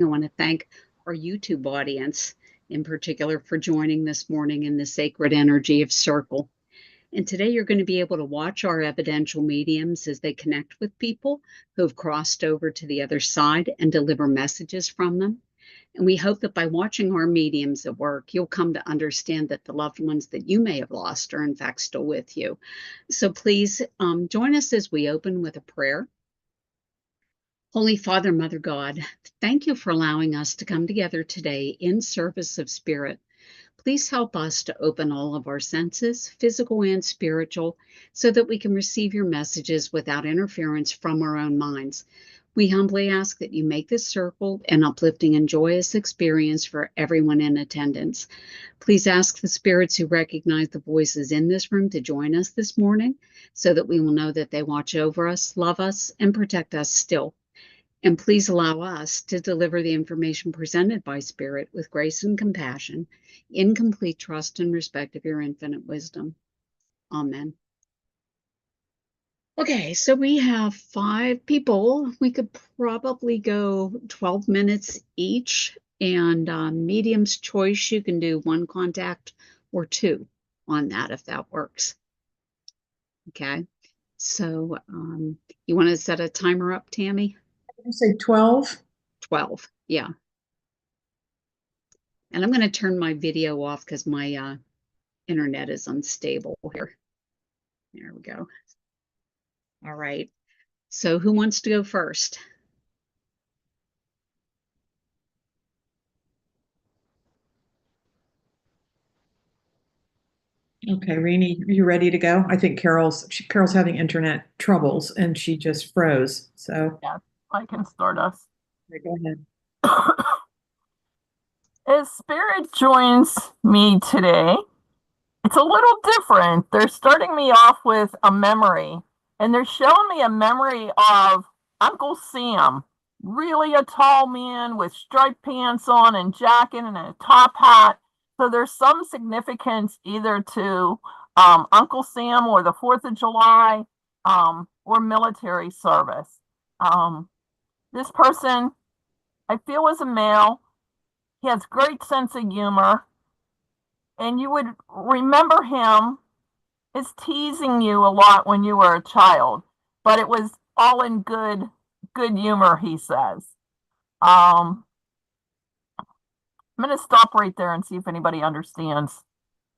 I want to thank our YouTube audience in particular for joining this morning in the sacred energy of Circle. And today you're going to be able to watch our evidential mediums as they connect with people who have crossed over to the other side and deliver messages from them. And we hope that by watching our mediums at work, you'll come to understand that the loved ones that you may have lost are in fact still with you. So please join us as we open with a prayer. Holy Father, Mother God, thank you for allowing us to come together today in service of spirit. Please help us to open all of our senses, physical and spiritual, so that we can receive your messages without interference from our own minds. We humbly ask that you make this circle an uplifting and joyous experience for everyone in attendance. Please ask the spirits who recognize the voices in this room to join us this morning, so that we will know that they watch over us, love us, and protect us still. And please allow us to deliver the information presented by Spirit with grace and compassion, in complete trust and respect of your infinite wisdom. Amen. Okay, so we have 5 people. We could probably go 12 minutes each. And medium's choice, you can do 1 contact or 2 on that if that works. Okay, so you want to set a timer up, Tammy? You say 12? 12, yeah. And I'm going to turn my video off because my internet is unstable here. There we go. All right. So who wants to go first? Okay, Rene, are you ready to go? I think Carol's having internet troubles and she just froze. So yeah, I can start us. okay, go ahead. As Spirit joins me today, it's a little different. They're starting me off with a memory, and they're showing me a memory of Uncle Sam, really a tall man with striped pants on and jacket and a top hat. So there's some significance either to Uncle Sam or the 4th of July or military service. This person, I feel, is a male. He has great sense of humor. And you would remember him as teasing you a lot when you were a child, but it was all in good humor, he says. I'm going to stop right there and see if anybody understands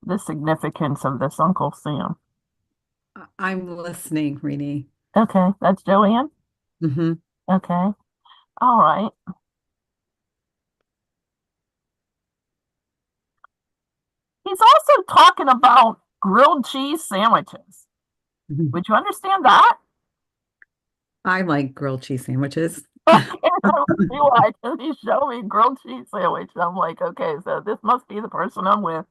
the significance of this Uncle Sam. I'm listening, Rene. Okay, that's JoAnn? Mm-hmm. Okay, all right. He's also talking about grilled cheese sandwiches. Mm-hmm. Would you understand that? I like grilled cheese sandwiches. He showed me grilled cheese sandwich. I'm like, okay, so this must be the person I'm with.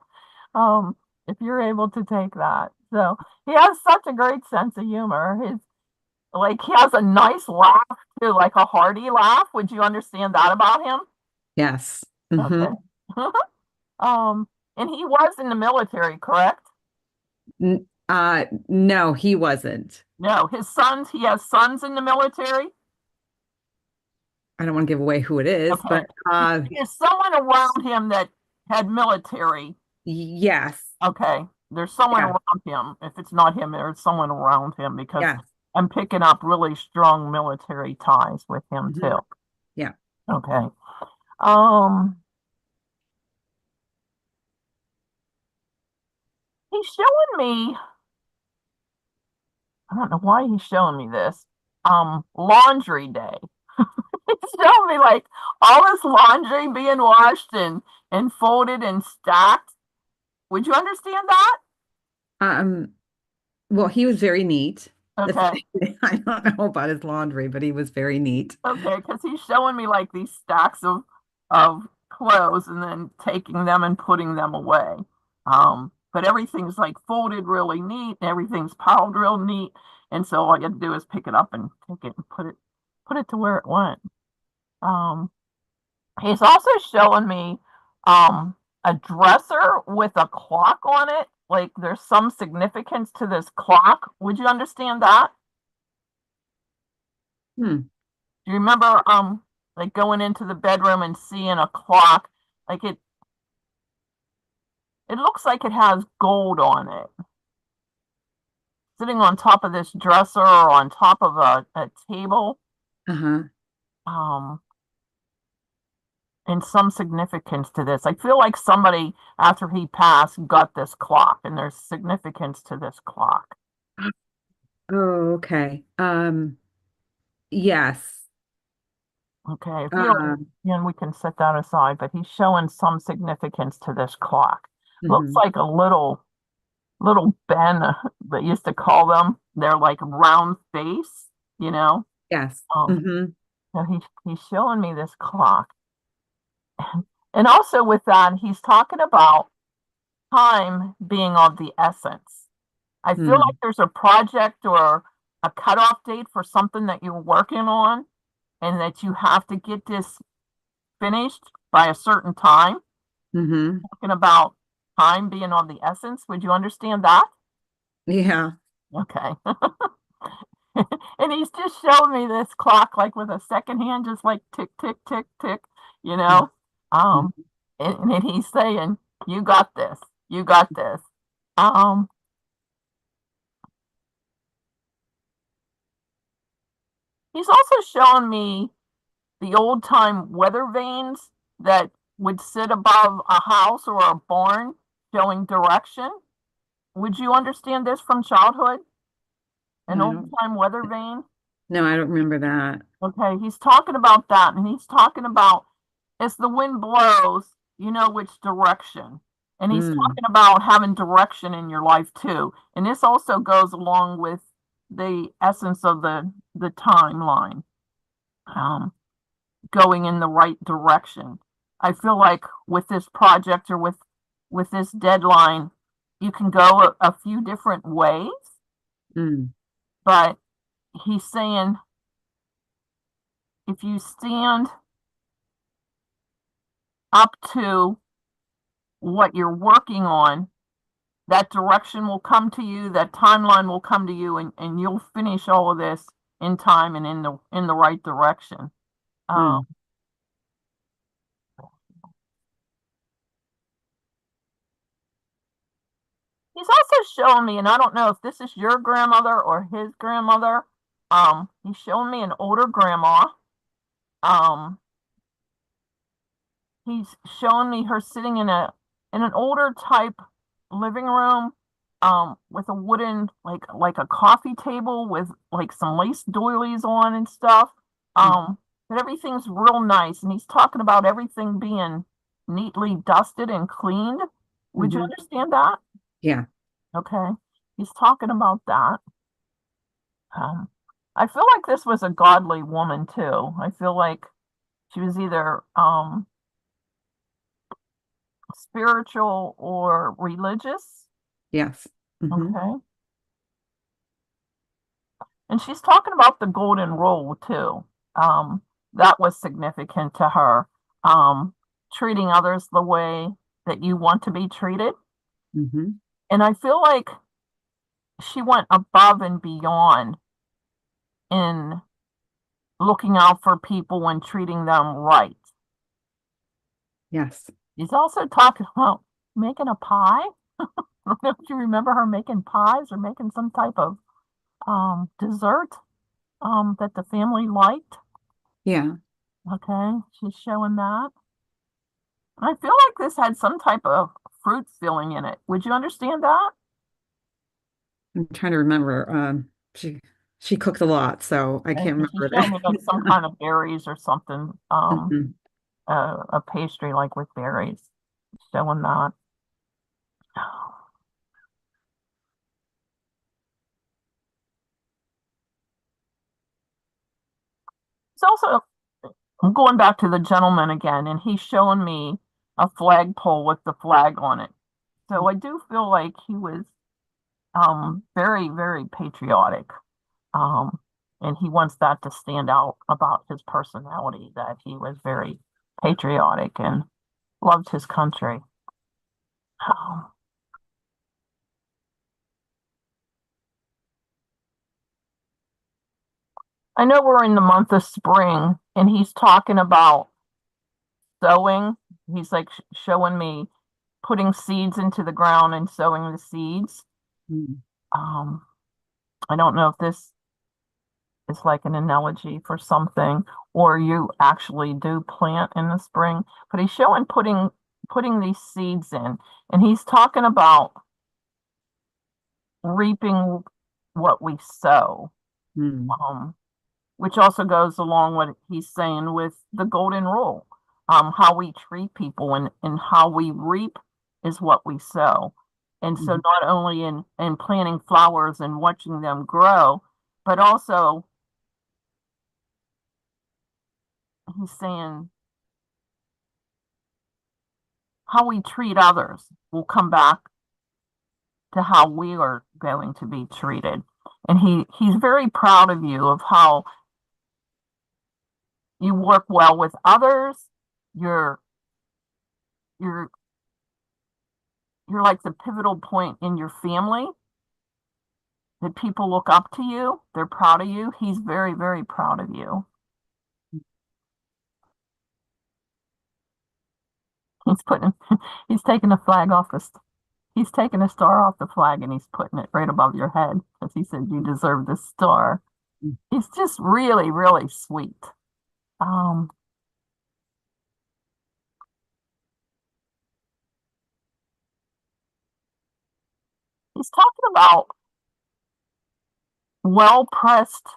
If you're able to take that. So he has such a great sense of humor. He has a nice laugh too, like a hearty laugh. Would you understand that about him? Yes. Mm-hmm. Okay. And he was in the military, correct? No, he wasn't. No, he has sons in the military. I don't want to give away who it is, okay. But there's someone around him that had military. Yes. Okay. There's someone around him. If it's not him, there's someone around him because I'm picking up really strong military ties with him too. Yeah. Okay. He's showing me, I don't know why he's showing me this, laundry day. He's showing me like all this laundry being washed and folded and stacked. Would you understand that? Well, he was very neat. Okay. I don't know about his laundry, but he was very neat. Okay, because he's showing me like these stacks of clothes and then taking them and putting them away. But everything's like folded really neat, and everything's piled real neat. And so all you have to do is pick it up and take it and put it to where it went. He's also showing me a dresser with a clock on it. Like there's some significance to this clock. Would you understand that? Do you remember like going into the bedroom and seeing a clock. Like it looks like it has gold on it. Sitting on top of this dresser or on top of a table. Uh-huh. And some significance to this. I feel like somebody after he passed got this clock, and there's significance to this clock. Oh, okay. Yes. Okay, if you don't, then we can set that aside, but he's showing some significance to this clock. Looks Mhm. like a little Ben that used to call them. They're like round face, you know. Yes. Um, Mhm. so he's showing me this clock. And also with that, he's talking about time being of the essence. I feel like Mm. there's a project or a cutoff date for something that you're working on, and that you have to get this finished by a certain time. Mhm. Talking about time being of the essence. Would you understand that? Yeah. Okay. And he's just showing me this clock like with a second hand, just like tick, tick, tick, tick, you know. Um, Mhm. and then he's saying, "You got this. You got this." Um, he's also showing me the old time weather vanes that would sit above a house or a barn showing direction. Would you understand this from childhood? An I old don't, time weather vane? no, I don't remember that. Okay, he's talking about that, and he's talking about as the wind blows, you know which direction. And he's Mm. talking about having direction in your life too. And this also goes along with the essence of the timeline. Um, Going in the right direction. I feel like with this project or with this deadline, you can go a few different ways, Mm. but he's saying if you stand up to what you're working on, that direction will come to you, that timeline will come to you, and you'll finish all of this in time and in the right direction. Um, Mm. He's also showing me, and I don't know if this is your grandmother or his grandmother. He's showing me an older grandma. Um, he's showing me her sitting in an older type living room, with a wooden like a coffee table with like some lace doilies on and stuff. Mm. But everything's real nice, and he's talking about everything being neatly dusted and cleaned. Would you Mhm. understand that? Yeah. Okay. He's talking about that. Um, I feel like this was a godly woman too. I feel like she was either spiritual or religious. Yes. Mhm. Okay. And she's talking about the golden rule too. Um, that was significant to her. Treating others the way that you want to be treated. Mhm. And I feel like she went above and beyond in looking out for people and treating them right. Yes. He's also talking about making a pie. I don't know if you remember her making pies or making some type of dessert that the family liked. Yeah. Okay, she's showing that. I feel like this had some type of fruit filling in it. Would you understand that? I'm trying to remember. She cooked a lot, so I And can't she's remember showing me like some that. kind of berries or something, Mhm. a pastry like with berries. Showing that. It's also, I'm going back to the gentleman again, and he's showing me a flagpole with the flag on it. So I do feel like he was very, very patriotic. Um, and he wants that to stand out about his personality, that he was very patriotic and loved his country. Um, I know we're in the month of spring, and he's talking about sowing. He's like showing me putting seeds into the ground and sowing the seeds. Mm. Um, I don't know if this is like an analogy for something, or you actually do plant in the spring, but he's showing putting these seeds in, and he's talking about reaping what we sow. Mm. Um, which also goes along what he's saying with the golden rule. How we treat people and how we reap is what we sow. And so Mhm. not only in planting flowers and watching them grow, but also he's saying how we treat others will come back to how we are going to be treated. And he's very proud of you of how you work well with others. You're you're you're like the pivotal point in your family, that people look up to you. They're proud of you. He's very, very proud of you. He's putting, he's taking a flag off the, he's taking a star off the flag and he's putting it right above your head because he said you deserve this star. He's just really, really sweet. Um, he's talking about well-pressed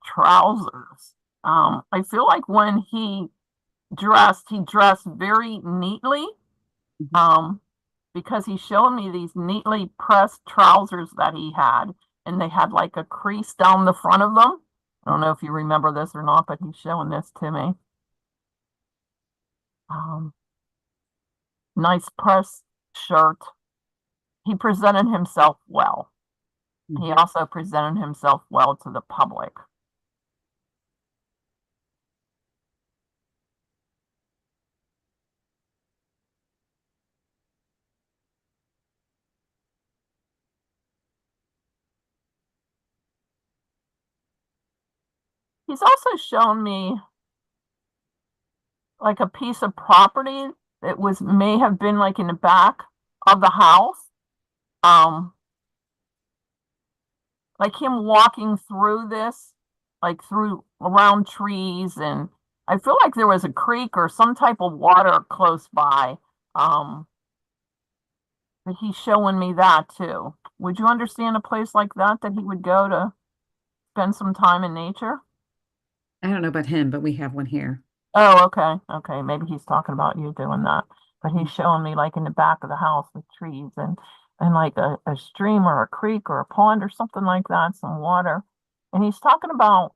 trousers. I feel like when he dressed very neatly. Um, because he's showing me these neatly pressed trousers that he had, and they had like a crease down the front of them. I don't know if you remember this or not, but he's showing this to me. Um, nice press shirt. He presented himself well. He also presented himself well to the public. He's also shown me like a piece of property that was may have been like in the back of the house. Um, like him walking through this, like through around trees, and I feel like there was a creek or some type of water close by. Um, but he's showing me that too. Would you understand a place like that he would go to spend some time in nature? I don't know about him, but we have one here. Oh, okay. Okay. Maybe he's talking about you doing that. But he's showing me like in the back of the house with trees and like a stream or a creek or a pond or something like that, some water. And he's talking about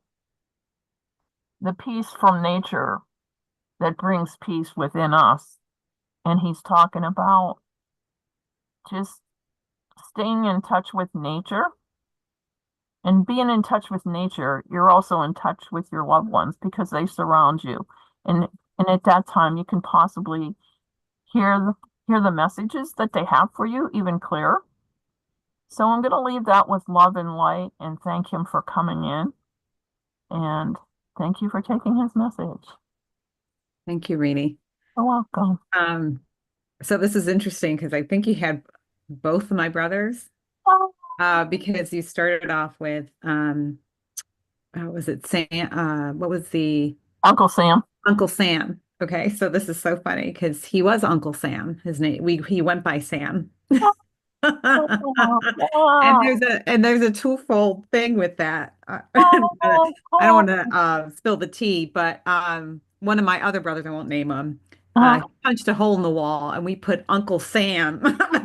the peace from nature that brings peace within us. And he's talking about just staying in touch with nature and being in touch with nature. You're also in touch with your loved ones because they surround you. And at that time you can possibly hear hear the messages that they have for you even clearer. So I'm going to leave that with love and light and thank him for coming in and thank you for taking his message. Thank you, Rene. You're welcome. So this is interesting because I think you had both of my brothers, because you started off with was it Sam? What was the Uncle Sam. Uncle Sam? Okay, so this is so funny because he was Uncle Sam. His name he went by Sam. And there's a twofold thing with that. I don't want to spill the tea, but one of my other brothers, I won't name him, he punched a hole in the wall, and we put Uncle Sam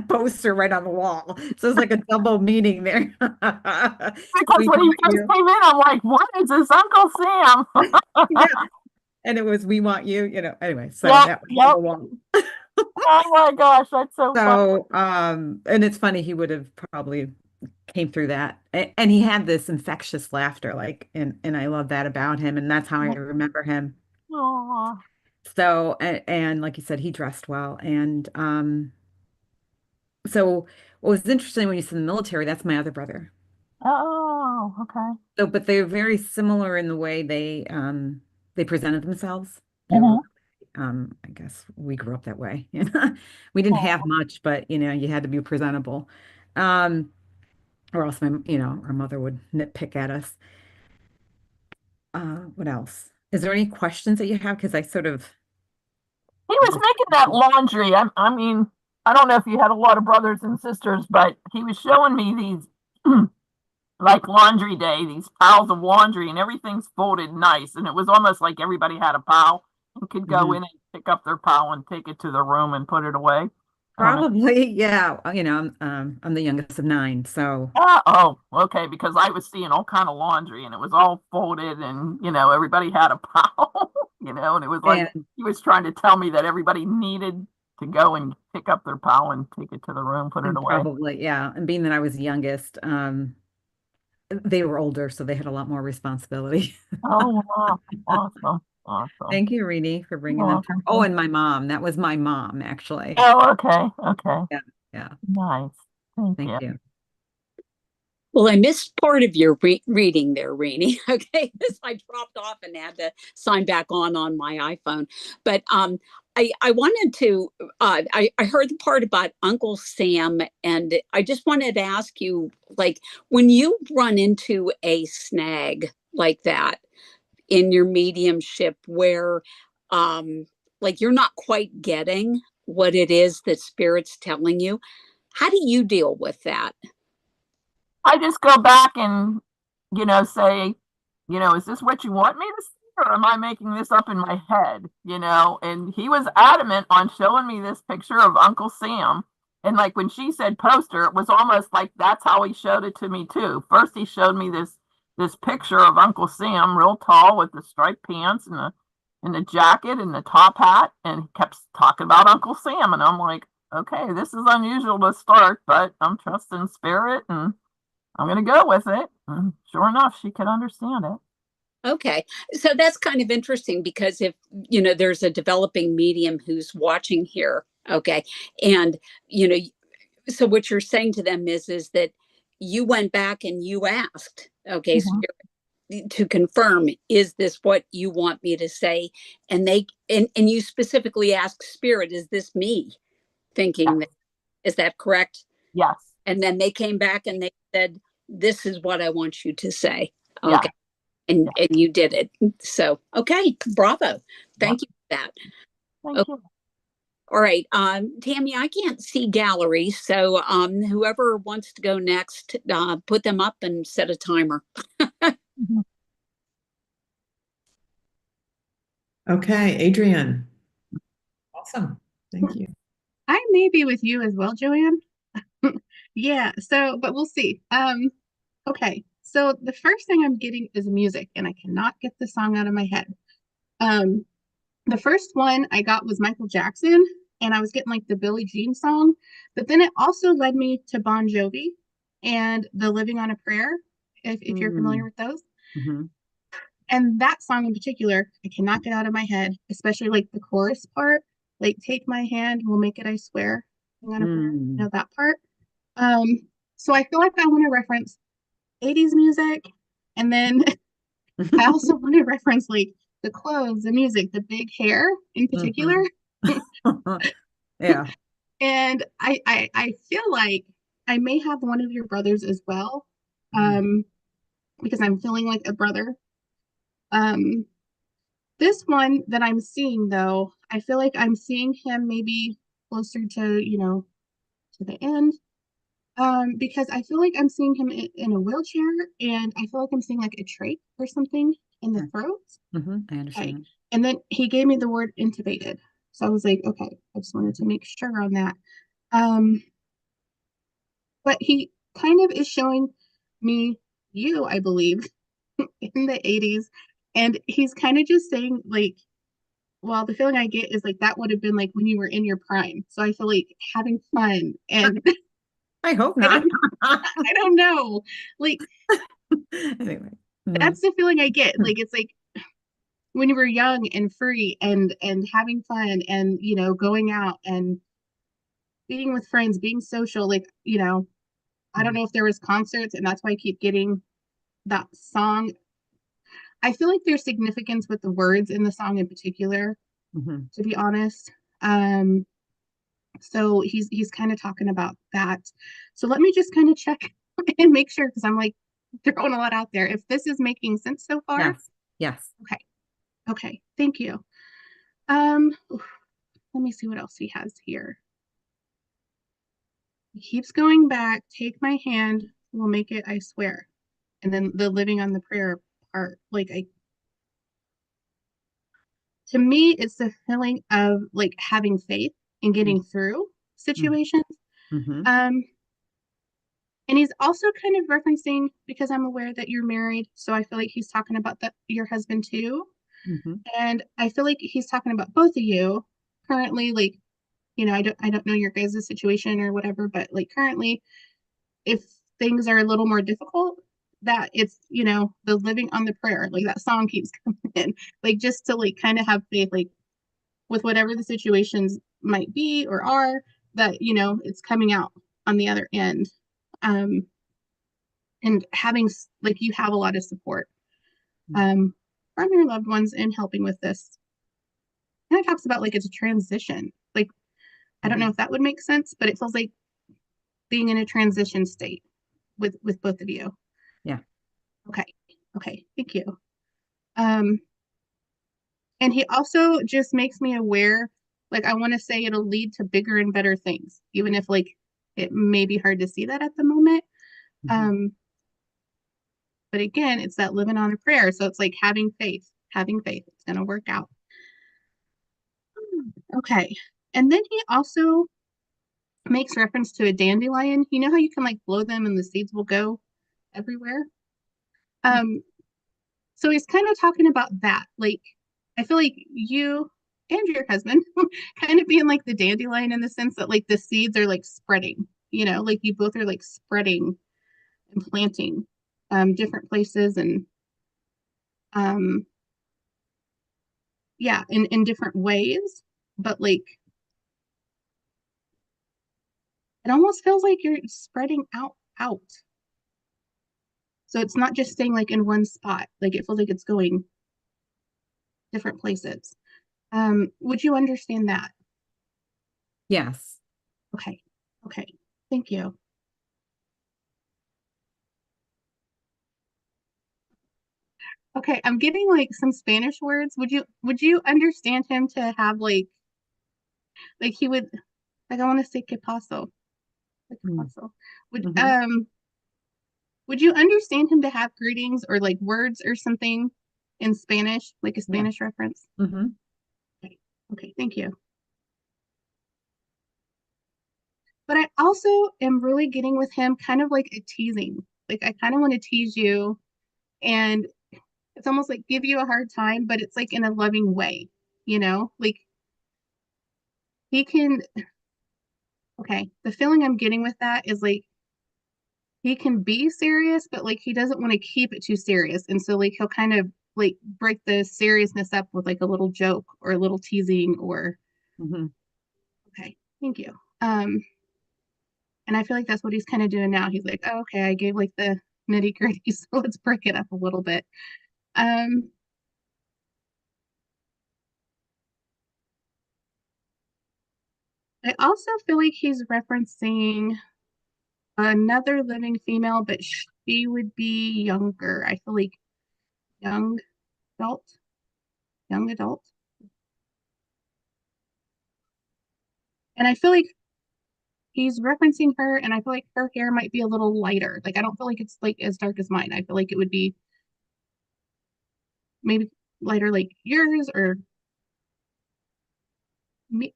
poster right on the wall. So it's like a double meaning there. Because We when he want first you. came in, I'm like, what is this Uncle Sam? Yeah, and it was we want you. Anyway, so Yep, that was on yep. the wall. Oh my gosh, that's so funny. So, and it's funny, he would have probably came through that. And he had this infectious laughter, like, and I love that about him, and that's how I remember him. Aw. So, and like you said, he dressed well. And so what was interesting when you said the military, that's my other brother. Oh, okay. So, but they're very similar in the way they presented themselves. They were, Mhm. I guess we grew up that way. We didn't have much, but you had to be presentable. Um, or else our mother would nitpick at us. What else? Is there any questions that you have? Because I sort of He was making that laundry. I mean, I don't know if you had a lot of brothers and sisters, but he was showing me these like laundry day, these piles of laundry, and everything's folded nice. And it was almost like everybody had a pile and could go Mhm. in and pick up their pile and take it to their room and put it away. I don't know. Probably, yeah. I'm the youngest of nine, so Oh, okay, because I was seeing all kind of laundry and it was all folded and everybody had a pile, and it was like and he was trying to tell me that everybody needed to go and pick up their pile and take it to the room, put it and away. probably, yeah. And being that I was the youngest, they were older, so they had a lot more responsibility. Oh, wow. Awesome. Awesome. Thank you, Rene, for You're bringing them through. welcome. Oh, and my mom. That was my mom, actually. Oh, okay. Okay. Yeah, yeah. Nice. Thank Thank you. you. Well, I missed part of your reading there, Rene. Okay, because I dropped off and had to sign back on my iPhone. But I wanted to. I heard the part about Uncle Sam, and I just wanted to ask you, like, when you run into a snag like that in your mediumship, where, um, like, you're not quite getting what it is that Spirit's telling you, how do you deal with that? I just go back and, say, is this what you want me to see, or am I making this up in my head? And he was adamant on showing me this picture of Uncle Sam. And like when she said poster, it was almost like that's how he showed it to me too. First, he showed me this picture of Uncle Sam, real tall with the striped pants and the jacket and the top hat, and he kept talking about Uncle Sam. And I'm like, okay, this is unusual to start, but I'm trusting spirit and I'm going to go with it. And sure enough, she could understand it. Okay. So that's kind of interesting because if, there's a developing medium who's watching here, okay, and, you know, so what you're saying to them is that you went back and you asked, okay, Mhm. Spirit, to confirm, is this what you want me to say? And and you specifically asked Spirit, is this me Yes. thinking that, is that correct? Yes. And then they came back and they said, this is what I want you to say. Yeah. Okay. And Yeah. you did it. So, okay, bravo. Yeah. Thank you for that. Thank Okay, you. all right, Tammy, I can't see gallery, so whoever wants to go next, put them up and set a timer. Mhm. Okay, Adrianne. Awesome. Thank you. I may be with you as well, JoAnn. Yeah, so but we'll see. Okay. So the first thing I'm getting is music, and I cannot get the song out of my head. Um, the first one I got was Michael Jackson, and I was getting like the Billie Jean song, but then it also led me to Bon Jovi and the Living on a Prayer, if you're familiar Mm, with those. mhm, And that song in particular, I cannot get out of my head, especially like the chorus part, like "Take my hand, we'll make it, I swear." Living on a Prayer, mm. that part. Um, so I feel like I want to reference 80s music, and then I also want to reference like the clothes, the music, the big hair in particular. Mhm. Yeah. And I feel like I may have one of your brothers as well, Mm, um, because I'm feeling like a brother. Um, this one that I'm seeing though, I feel like I'm seeing him maybe closer to, to the end. Because I feel like I'm seeing him in a wheelchair, and I feel like I'm seeing like a trach or something in the throat. I Okay. understand. And then he gave me the word intubated. So I was like, okay, I just wanted to make sure on that. Um, but he kind of is showing me you, I believe, in the 80s. And he's kind of just saying, like, well, the feeling I get is like that would have been like when you were in your prime. So I feel like having fun and I hope I not. don't I don't know. Like Anyway. Mm, that's the feeling I get. Like it's like when you were young and free and having fun and going out and being with friends, being social, like I don't know if there was concerts and that's why I keep getting that song. I feel like there's significance with the words in the song in particular, to be honest. So he's kind of talking about that. So let me just kind of check and make sure, because I'm like throwing a lot out there. If this is making sense so far. Yes. Yes. Okay. Okay. Thank you. Let me see what else he has here. He keeps going back. Take my hand. We'll make it, I swear. And then the living on the prayer part, like to me, it's the feeling of like having faith in getting through situations. And he's also kind of referencing, because I'm aware that you're married, so I feel like he's talking about your husband too. And I feel like he's talking about both of you currently, like, you know, I don't know your guys' situation or whatever, but like currently, if things are a little more difficult, that it's, you know, the living on the prayer, like that song keeps coming in, like just to like kind of have faith, like with whatever the situations might be or are, that, you know, it's coming out on the other end. And having, like, you have a lot of support from your loved ones in helping with this. And it talks about like it's a transition. Like, I don't know if that would make sense, but it feels like being in a transition state with both of you. Yeah. Okay. Okay. Thank you. And he also just makes me aware, like, I want to say it'll lead to bigger and better things, even if like it may be hard to see that at the moment. But again, it's that living on a prayer. So it's like having faith. It's going to work out. Okay. And then he also makes reference to a dandelion. You know how you can like blow them and the seeds will go everywhere? So he's kind of talking about that. Like, I feel like you and your husband kind of being like the dandelion in the sense that like the seeds are like spreading, you know, like you both are like spreading and planting different places and yeah, in different ways. But like it almost feels like you're spreading out. So it's not just staying like in one spot. Like it feels like it's going different places. Would you understand that? Yes. Okay. Okay. Thank you. Okay, I'm getting like some Spanish words. Would you understand him to have like he would, like, I want to say que paso. Like que paso. Would you understand him to have greetings or like words or something in Spanish, like a Spanish reference? Okay. Okay, thank you. But I also am really getting with him kind of like a teasing. Like I kind of want to tease you and it's almost like give you a hard time, but it's like in a loving way, you know? Like he can, okay, the feeling I'm getting with that is like he can be serious, but like he doesn't want to keep it too serious. And so like he'll kind of like break the seriousness up with like a little joke or a little teasing or okay, thank you. And I feel like that's what he's kind of doing now. He's like, oh, okay, I gave like the nitty gritty, so let's break it up a little bit. I also feel like he's referencing another living female, but she would be younger. I feel like young adult, young adult. And I feel like he's referencing her, and I feel like her hair might be a little lighter. Like I don't feel like it's like as dark as mine. I feel like it would be maybe lighter like yours, or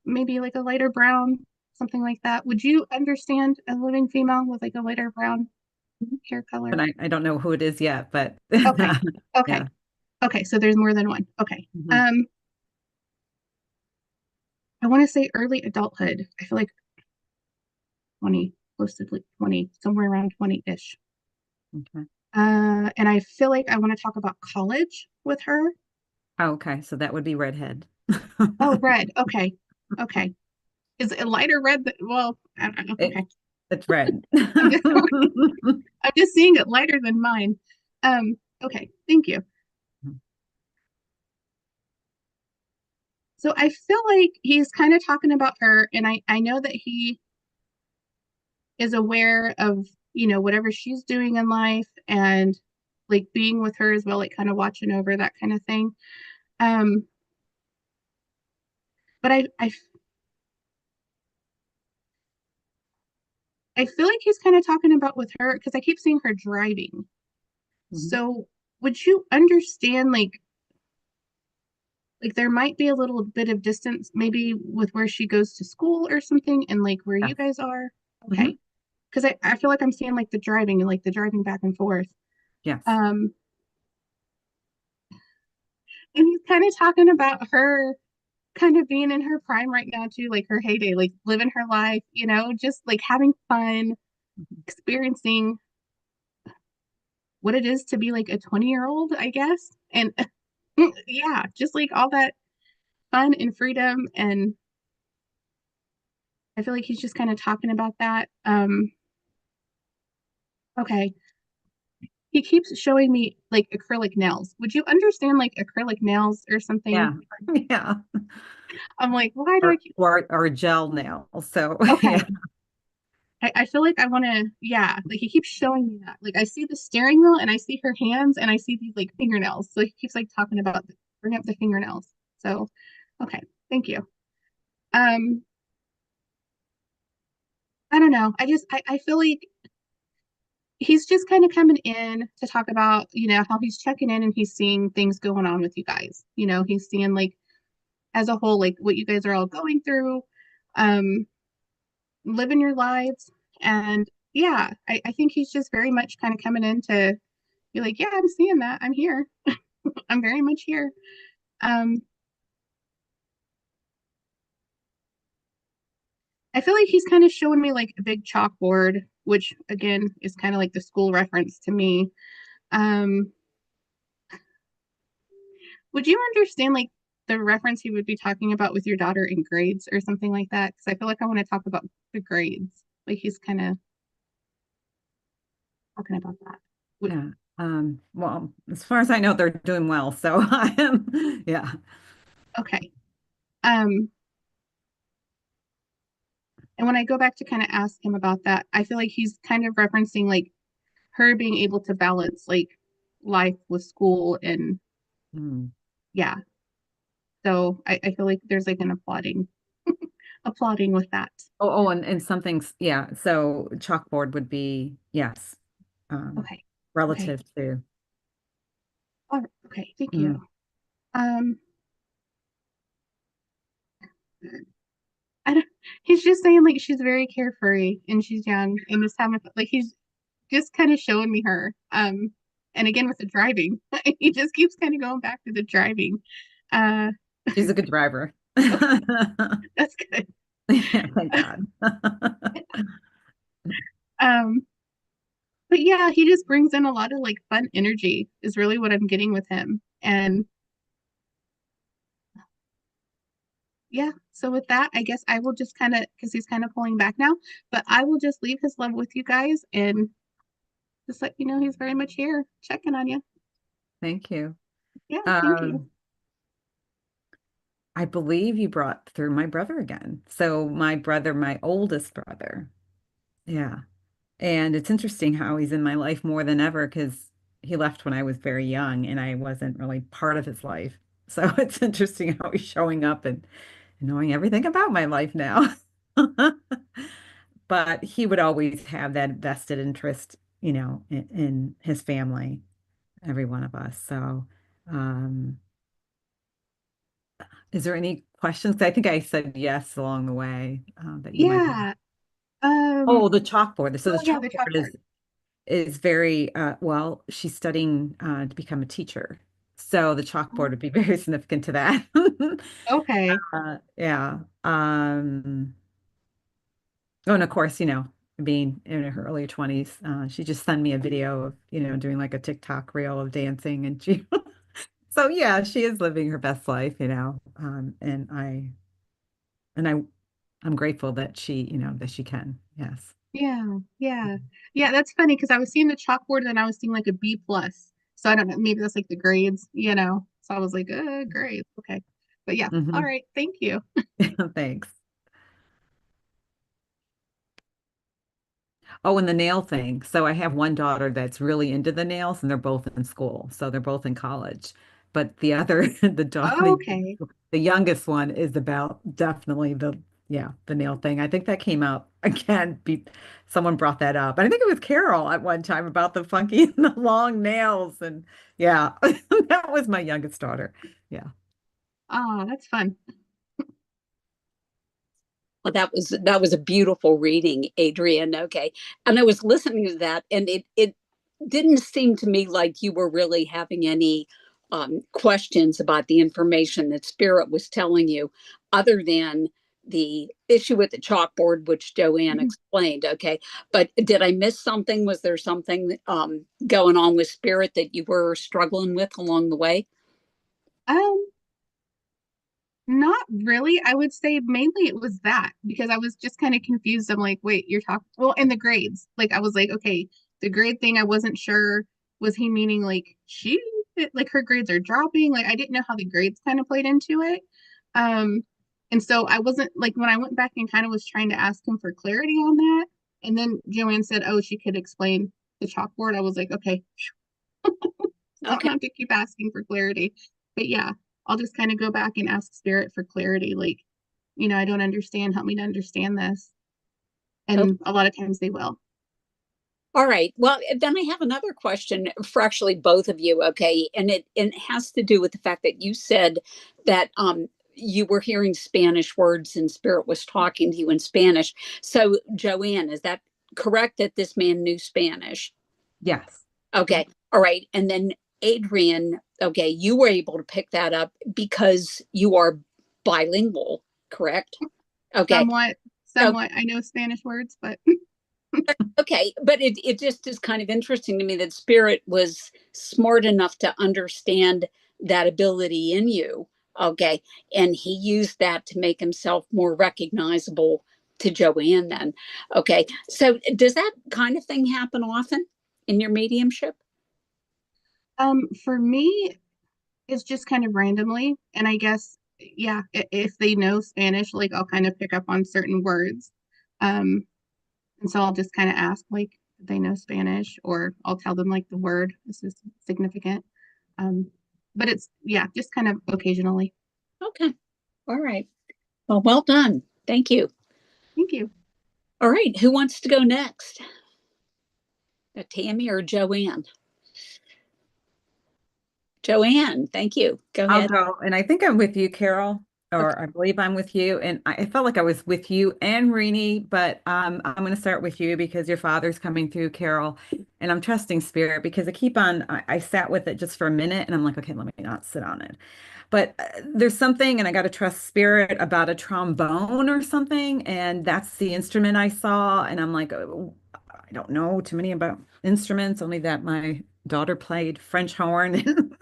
maybe like a lighter brown, something like that. Would you understand a living female with like a lighter brown hair color? But I don't know who it is yet, but okay. Okay. Yeah. Okay, so there's more than one. Okay. I want to say early adulthood. I feel like 20, close to like 20, somewhere around 20-ish. Okay. And I feel like I want to talk about college with her. Oh, okay. So that would be redhead. Oh, red. Okay. Okay. Is it lighter red? Well, I don't know. Okay. It's red. I'm just, I'm just seeing it lighter than mine. Okay, thank you. So I feel like he's kind of talking about her, and I know that he is aware of, whatever she's doing in life and like being with her as well, like kind of watching over that kind of thing. Um, but I feel like he's kind of talking about with her because I keep seeing her driving. So would you understand like there might be a little bit of distance maybe with where she goes to school or something and like where Yeah. you guys are? Mhm. Okay. Because I feel like I'm seeing like the driving and like the driving back and forth. Yes. Um, and he's kind of talking about her kind of being in her prime right now too, like her heyday, like living her life, just like having fun, experiencing what it is to be like a 20-year-old, I guess. And yeah, just like all that fun and freedom. And I feel like he's just kind of talking about that. Okay. He keeps showing me like acrylic nails. Would you understand like acrylic nails or something? Yeah. Yeah. I'm like, why do I keep Or gel nail. So okay. yeah. I feel like I want to, yeah, like he keeps showing me that. Like I see the steering wheel and I see her hands and I see these like fingernails. So he keeps like talking about bring up the fingernails. So, okay, thank you. Um, I don't know. I feel like he's just kind of coming in to talk about, how he's checking in and he's seeing things going on with you guys. He's seeing like as a whole, like what you guys are all going through, um, living your lives. And yeah, I think he's just very much kind of coming in to be like, yeah, I'm seeing that. I'm here. I'm very much here. Um, I feel like he's kind of showing me like a big chalkboard, which again is kind of like the school reference to me. Um, would you understand like the reference he would be talking about with your daughter in grades or something like that? Because I feel like I want to talk about the grades. Like he's kind of talking about that. Yeah. Well, as far as I know, they're doing well. So I am, yeah. Okay. Um, and when I go back to kind of ask him about that, I feel like he's kind of referencing like her being able to balance like life with school and Mm. yeah. So I feel like there's like an applauding with that. And something's, yeah. So chalkboard would be, yes, um, Okay. Okay. relative to, All right. Okay. Thank mm, you. Um, I don't, he's just saying like she's very carefree and she's young and just having like he's just kind of showing me her. And again with the driving, he just keeps kind of going back to the driving. Uh, she's a good driver. okay, that's good. Yeah, thank God. Um, but yeah, he just brings in a lot of like fun energy is really what I'm getting with him. And yeah, so with that, I guess I will just kind of because he's kind of pulling back now, but I will just leave his love with you guys and just let you know he's very much here checking on you. Thank you. Yeah, thank you. Um, I believe you brought through my brother again. So my brother, my oldest brother. Yeah. And it's interesting how he's in my life more than ever because he left when I was very young and I wasn't really part of his life. So it's interesting how he's showing up and knowing everything about my life now. But he would always have that vested interest, in his family, every one of us. So, um, is there any questions? 'Cause I think I said yes along the way, that you might have. Yeah. Oh, the chalkboard. So the Oh yeah, the chalkboard chalkboard. is very well, she's studying to become a teacher. So the chalkboard would be very significant to that. Okay. Yeah. Oh, and of course, being in her early 20s, she just sent me a video of, doing like a TikTok reel of dancing and so yeah, she is living her best life. And I I'm grateful that that she can. Yes. Yeah, yeah. Yeah, that's funny because I was seeing the chalkboard and I was seeing like a B plus. So I don't know, maybe that's like the grades, you know. So I was like, grades, okay. But yeah, all Hmm. right, thank you. Thanks. Oh, and the nail thing. So I have one daughter that's really into the nails, and they're both in school. So they're both in college. But the other, Okay. the youngest one is about definitely the nail thing. I think that came out again. Someone brought that up. And I think it was Carol at one time about the funky and the long nails. And yeah, that was my youngest daughter. Yeah. Oh, that's fun. Well, that was a beautiful reading, Adrianne. Okay. And I was listening to that, and it didn't seem to me like you were really having any questions about the information that Spirit was telling you, other than the issue with the chalkboard, which JoAnn Mhm. explained. Okay. But did I miss something? Was there something going on with Spirit that you were struggling with along the way? Um, Not really. I would say mainly it was that because I was just kind of confused. I'm like, wait, you're talking, well, and the grades. Like, I was like, okay, the grade thing, I wasn't sure. Was he meaning like like her grades are dropping? Like, I didn't know how the grades kind of played into it. Um, and so I wasn't like, when I went back and kind of was trying to ask him for clarity on that. And then JoAnn said, oh, she could explain the chalkboard. I was like, okay, I don't Okay. have to keep asking for clarity. But yeah, I'll just kind of go back and ask Spirit for clarity. Like, I don't understand. Help me to understand this. And a lot of times they will. All right. Well, then I have another question for actually both of you. Okay. And it has to do with the fact that you said that you were hearing Spanish words and Spirit was talking to you in Spanish. So, JoAnn, is that correct that this man knew Spanish? Yes. Okay. All right. And then Adrianne, okay, you were able to pick that up because you are bilingual, correct? Okay. Somewhat, So somewhat. I know Spanish words, but okay, but it just is kind of interesting to me that Spirit was smart enough to understand that ability in you. Okay. And he used that to make himself more recognizable to JoAnn then. Okay. So does that kind of thing happen often in your mediumship? for me, it's just kind of randomly. And I guess, yeah, if they know Spanish, like I'll kind of pick up on certain words. Um, And so I'll just kind of ask, like, do they know Spanish? Or I'll tell them, like, the word. This is significant. Um, but it's, yeah, just kind of occasionally. Okay. All right. Well done. Thank you. Thank you. All right. Who wants to go next? Tammy or JoAnn? JoAnn, thank you. Go I'll ahead. go. And I think I'm with you, Carol, Okay. or I believe I'm with you. And I felt like I was with you and Rene, but I'm going to start with you because your father's coming through, Carol. And I'm trusting Spirit because I sat with it just for a minute and I'm like, okay, let me not sit on it. But there's something, and I got to trust Spirit about a trombone or something. And that's the instrument I saw. And I'm like, oh, I don't know too many about instruments, only that my daughter played French horn.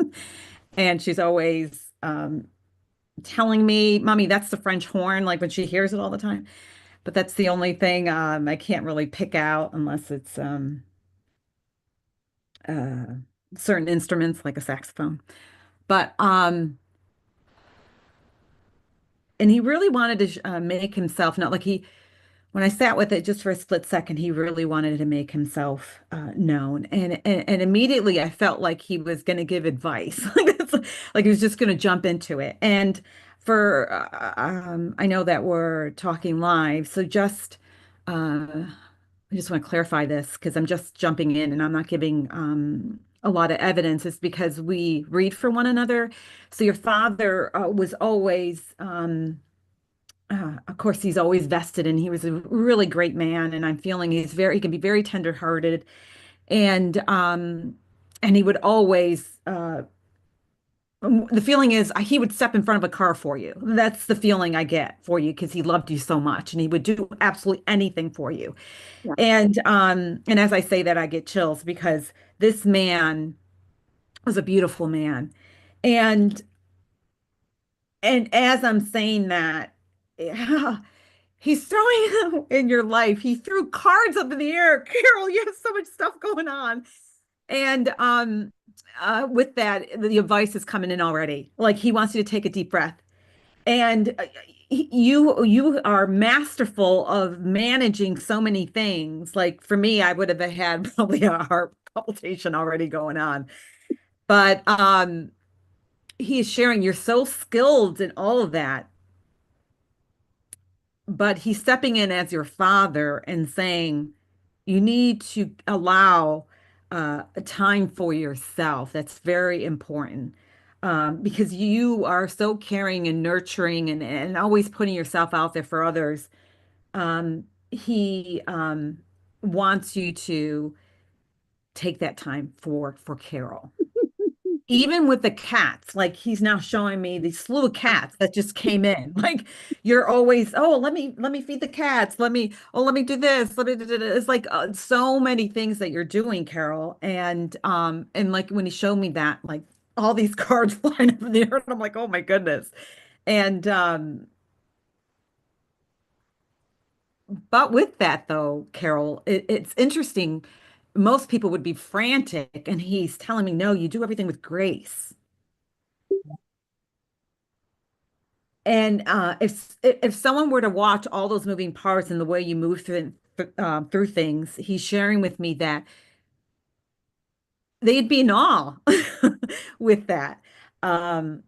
And she's always telling me, Mommy, that's the French horn, like when she hears it all the time. But that's the only thing I can't really pick out unless it's uh, certain instruments like a saxophone. But and he really wanted to make himself not like he when I sat with it just for a split second, he really wanted to make himself known. And immediately I felt like he was going to give advice. Like he was just going to jump into it. And I know that we're talking live, so I just want to clarify this because I'm just jumping in and I'm not giving a lot of evidence. It's because we read for one another. So your father was always of course, he's always vested and he was a really great man. And I'm feeling he can be very tenderhearted. And he would always, the feeling is he would step in front of a car for you. That's the feeling I get for you because he loved you so much and he would do absolutely anything for you. Yeah. And as I say that, I get chills because this man was a beautiful man. And, and as I'm saying that, he's throwing in your life. He threw cards up in the air. Carol, you have so much stuff going on. And with that, the advice is coming in already. Like he wants you to take a deep breath. And you are masterful of managing so many things. Like for me, I would have had probably a heart palpitation already going on. But he is sharing you're so skilled in all of that, but he's stepping in as your father and saying you need to allow a time for yourself. That's very important because you are so caring and nurturing and always putting yourself out there for others. He wants you to take that time for Carol. Even with the cats, like he's now showing me these slew of cats that just came in. Like you're always, oh, let me feed the cats. Let me do this. Let me do this. It's like so many things that you're doing, Carol. And like when he showed me that, like all these cards flying up in the air, and I'm like, oh my goodness. And but with that though, Carol, it's interesting. Most people would be frantic, and he's telling me, no, you do everything with grace. And if someone were to watch all those moving parts and the way you move through things, he's sharing with me that they'd be in awe with that. Um,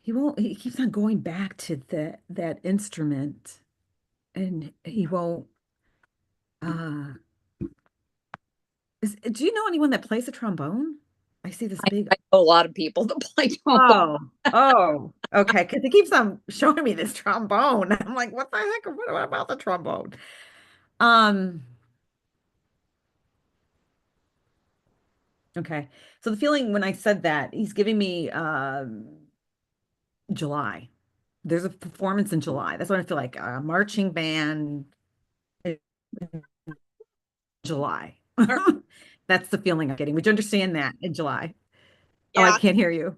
he won't. He keeps on going back to that instrument, and he won't. Uh, do you know anyone that plays a trombone? I see this big. I know a lot of people that play trombone. Oh, okay. Because he keeps on showing me this trombone. I'm like, what the heck? What about the trombone? Um, okay. So the feeling when I said that, he's giving me July. There's a performance in July. That's what I feel like. A marching band in July. That's the feeling I'm getting. Would you understand that in July? Oh, I Yeah. can't hear you.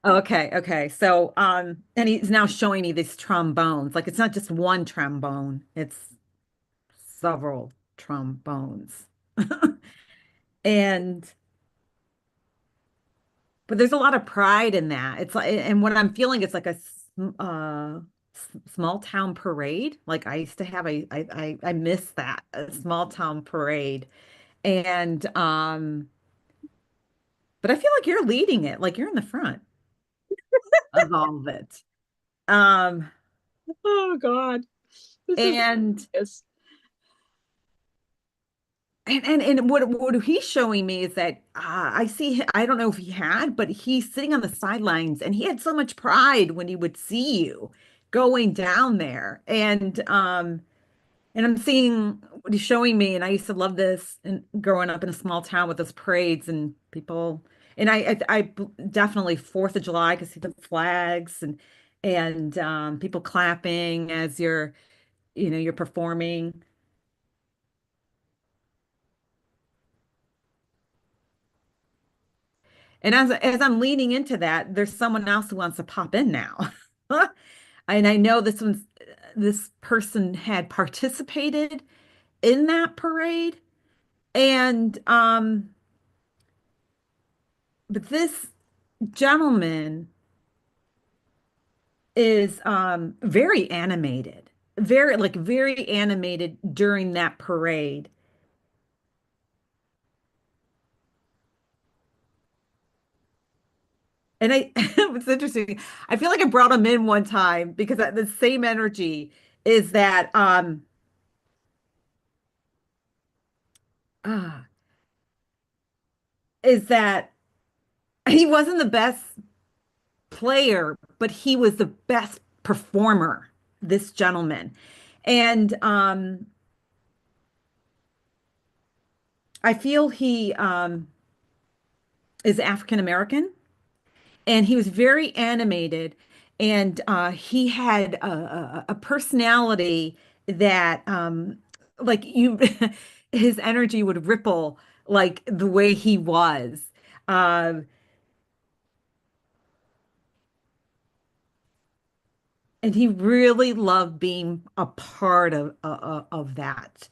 Okay, okay. So, and he's now showing me these trombones. Like it's not just one trombone, it's several trombones. And but there's a lot of pride in that. It's like, and what I'm feeling is like small town parade. Like I used to have I miss that, a small town parade. And but I feel like you're leading it, like you're in the front of all of it. Um, Oh God. This is and yes. and what he's showing me is that I see, I don't know if he had, but he's sitting on the sidelines and he had so much pride when he would see you going down there. And I'm seeing what he's showing me, and I used to love this and growing up in a small town with those parades and people. And definitely Fourth of July, I could see the flags and people clapping as you're performing. And as I'm leaning into that, there's someone else who wants to pop in now. And I know this person had participated in that parade. And but this gentleman is very animated, very animated during that parade. And it's interesting. I feel like I brought him in one time because the same energy is that uh, is that he wasn't the best player, but he was the best performer, this gentleman. And I feel he is African American and he was very animated and he had a personality that like you his energy would ripple like the way he was. Um, and he really loved being a part of that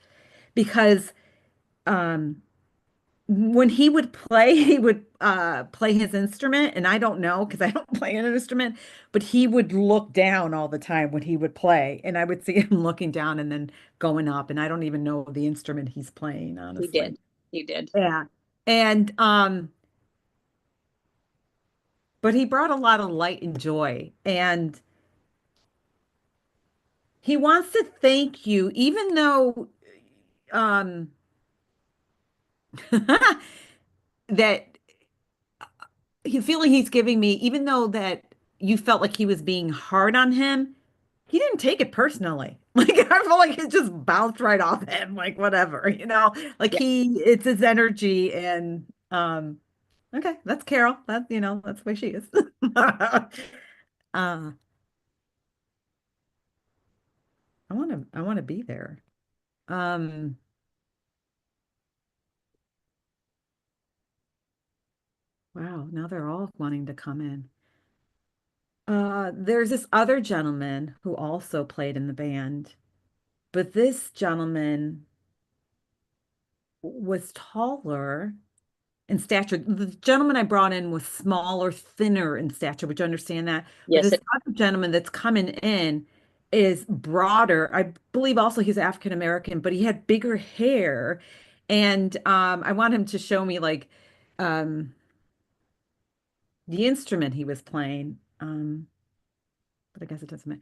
because um, when he would play, he would play his instrument, and I don't know because I don't play an instrument, but he would look down all the time when he would play, and I would see him looking down and then going up, and I don't even know the instrument he's playing, You honestly. did. You did. Yeah. And but he brought a lot of light and joy, and he wants to thank you, even though um that he feeling he's giving me, even though that you felt like he was being hard on him, he didn't take it personally. Like I feel like it just bounced right off him, like whatever, like Yeah. it's his energy and okay, that's Carol. That's the way she is. Uh, I want to be there. Um, wow, now they're all wanting to come in. There's this other gentleman who also played in the band, but this gentleman was taller in stature. The gentleman I brought in was smaller, thinner in stature. Would you understand that? But Yes, this other gentleman that's coming in is broader. I believe also he's African American, but he had bigger hair. And I want him to show me like um, the instrument he was playing. But I guess it doesn't matter.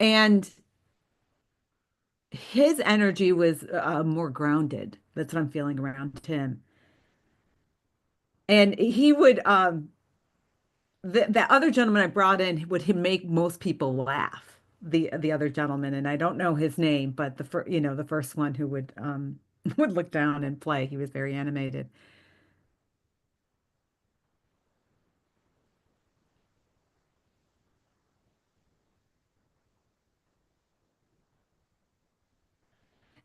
And his energy was more grounded. That's what I'm feeling around him. And he would that other gentleman I brought in would he make most people laugh. The other gentleman, and I don't know his name, but the first one who would would look down and play. He was very animated.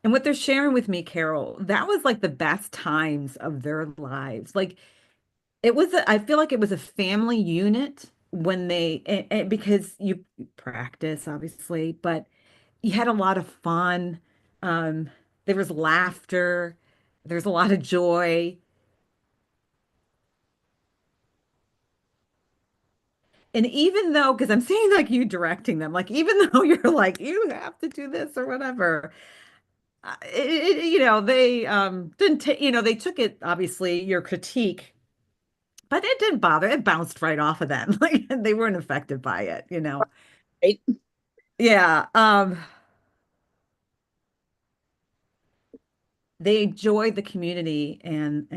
And what they're sharing with me, Carol, that was like the best times of their lives. Like I feel like it was a family unit when and because you practice, obviously, but you had a lot of fun. Um, there was laughter. There's a lot of joy. And even though, because I'm seeing like you directing them, like even though you're like, you have to do this or whatever, they didn't take, they took it, obviously, your critique, but it didn't bother. It bounced right off of them. Like they weren't affected by it. right. Yeah. They enjoyed the community and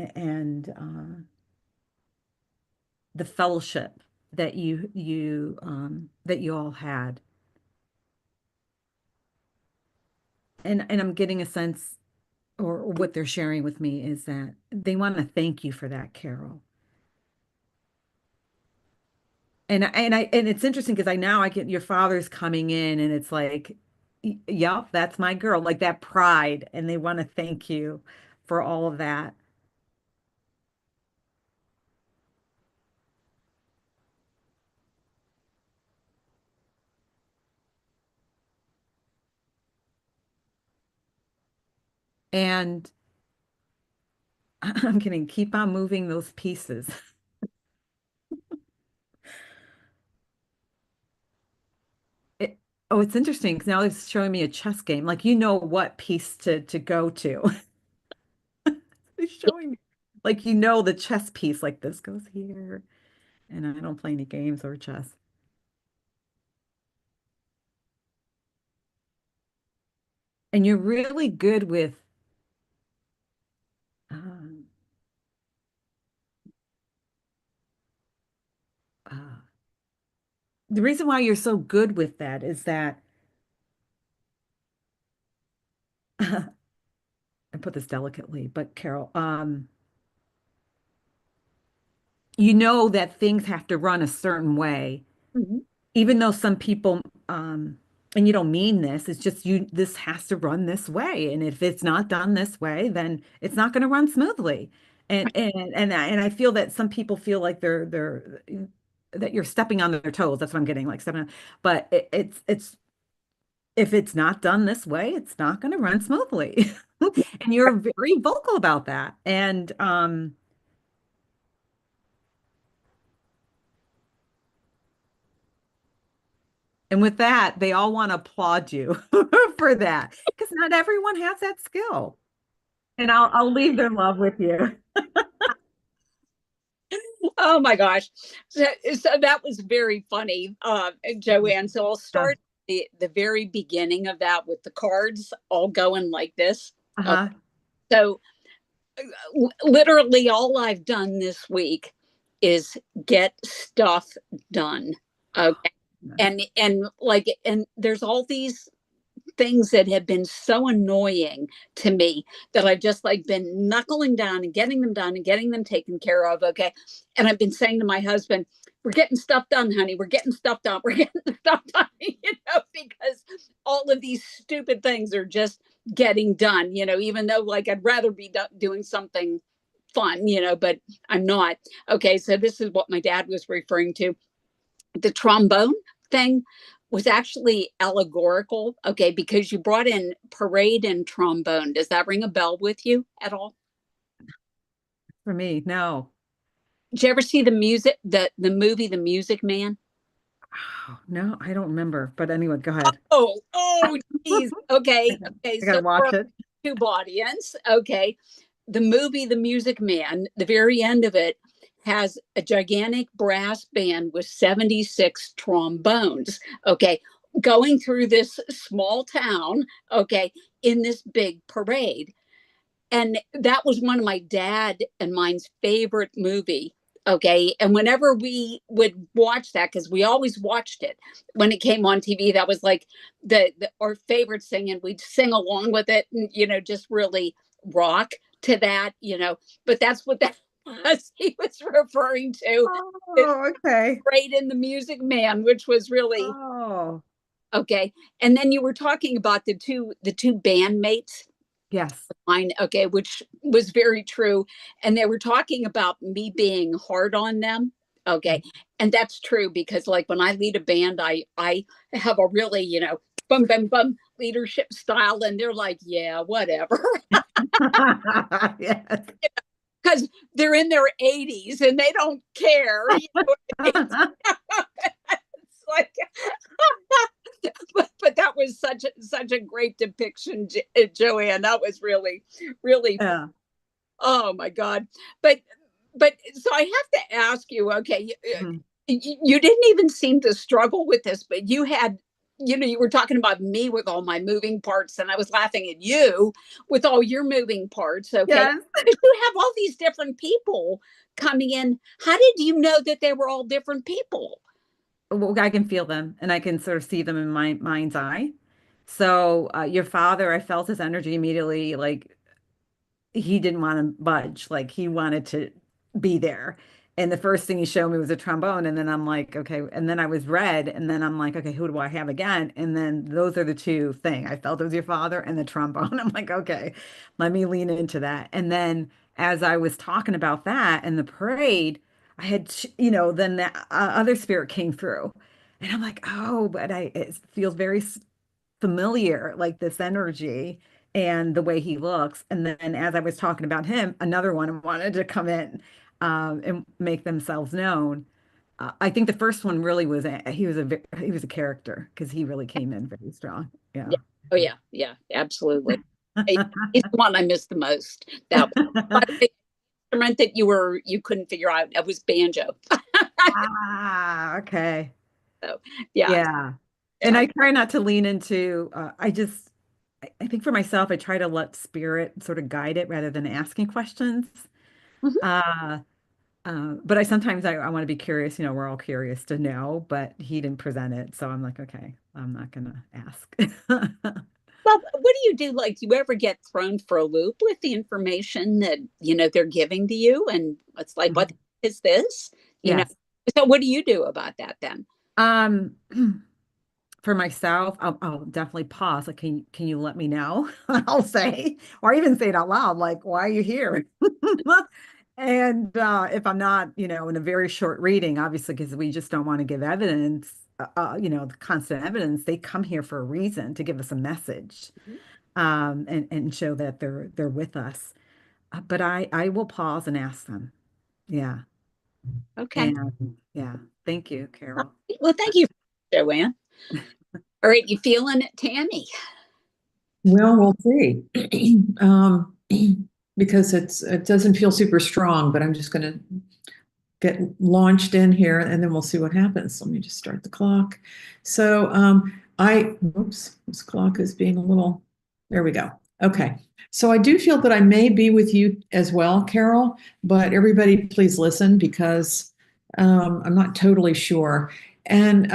the fellowship that you all had. And I'm getting a sense, or what they're sharing with me is that they want to thank you for that, Carol. And it's interesting because I get your father's coming in and it's like, yep, that's my girl, like that pride, and they want to thank you for all of that. And I'm gonna keep on moving those pieces. It, oh, it's interesting because now it's showing me a chess game. Like you know what piece to go to. It's showing me like the chess piece, like this goes here. And I don't play any games or chess. And you're really good with um, uh, the reason why you're so good with that is that I put this delicately, but Carol, you know that things have to run a certain way, Mhm. even though some people, and you don't mean this, it's just this has to run this way. And if it's not done this way, then it's not going to run smoothly. And I feel that some people feel like they're that you're stepping on their toes. That's what I'm getting, like stepping on. But it's if it's not done this way, it's not going to run smoothly. And you're very vocal about that. And with that, they all want to applaud you for that because not everyone has that skill. And I'll leave their love with you. Oh my gosh. So that was very funny, JoAnn. So I'll start the very beginning of that with the cards all going like this. Uh-huh. So literally all I've done this week is get stuff done. Okay. And there's all these things that have been so annoying to me that I've just like been knuckling down and getting them done and getting them taken care of. Okay. And I've been saying to my husband, we're getting stuff done, honey. We're getting stuff done. We're getting stuff done, because all of these stupid things are just getting done, even though like I'd rather be doing something fun, but I'm not. Okay. So this is what my dad was referring to. The trombone thing was actually allegorical, okay, because you brought in parade and trombone. Does that ring a bell with you at all? For me, no. Did you ever see the movie The Music Man? Oh, no, I don't remember. But anyway, go ahead. Geez. Okay. I gotta watch it. YouTube audience. Okay. The movie The Music Man, the very end of it has a gigantic brass band with 76 trombones, okay, going through this small town, okay, in this big parade. And that was one of my dad and mine's favorite movie. Okay. And whenever we would watch that, because we always watched it when it came on TV, that was like our favorite thing. And we'd sing along with it and, just really rock to that, but that's what that he was referring to. Oh, okay. Right in The Music Man, which was really okay. And then you were talking about the two bandmates. Yes. Mine, okay, which was very true. And they were talking about me being hard on them. Okay. And that's true because like when I lead a band, I have a really, bum bum bum leadership style. And they're like, yeah, whatever. Yes. Because they're in their 80s and they don't care. It's like, but that was such a great depiction, JoAnn. That was really, really. Yeah. Oh my God! But so I have to ask you. Okay, you didn't even seem to struggle with this, but you had. You were talking about me with all my moving parts, and I was laughing at you with all your moving parts. Okay, yes. You have all these different people coming in. How did you know that they were all different people? Well, I can feel them and I can sort of see them in my mind's eye. So your father, I felt his energy immediately, like he didn't want to budge, like he wanted to be there. And the first thing he showed me was a trombone. And then I'm like, okay. And then I was red. And then I'm like, okay, who do I have again? And then those are the two things. I felt it was your father and the trombone. I'm like, okay, let me lean into that. And then as I was talking about that and the parade, I had, then the other spirit came through. And I'm like, oh, but it feels very familiar, like this energy and the way he looks. And then as I was talking about him, another one wanted to come in and make themselves known. I think the first one really was he was a character because he really came in very strong. Yeah. Yeah. Oh yeah, yeah, absolutely. He's the one I missed the most. That by the way, instrument that you couldn't figure out, it was banjo. Okay. So yeah. Yeah. And I try not to lean into, I think for myself, I try to let spirit sort of guide it rather than asking questions. Mhm. But I sometimes I want to be curious, we're all curious to know, but he didn't present it. So I'm like, okay, I'm not gonna ask. Well, what do you do? Like, do you ever get thrown for a loop with the information that they're giving to you, and it's like, what is this? Yes. So, what do you do about that then? Um, for myself, I'll definitely pause. Like, can you let me know? I'll say, or even say it out loud, like, why are you here? And if I'm not, in a very short reading, obviously, because we just don't want to give evidence, the constant evidence, they come here for a reason to give us a message, and show that they're with us. But I will pause and ask them. Yeah. Okay. And yeah. Thank you, Carol. Well, thank you, JoAnn. All right, you feeling it, Tammy? Well, we'll see. Because it doesn't feel super strong, but I'm just going to get launched in here and then we'll see what happens. Let me just start the clock. So oops, this clock is being a little, there we go. Okay. So I do feel that I may be with you as well, Carol, but everybody please listen because I'm not totally sure. And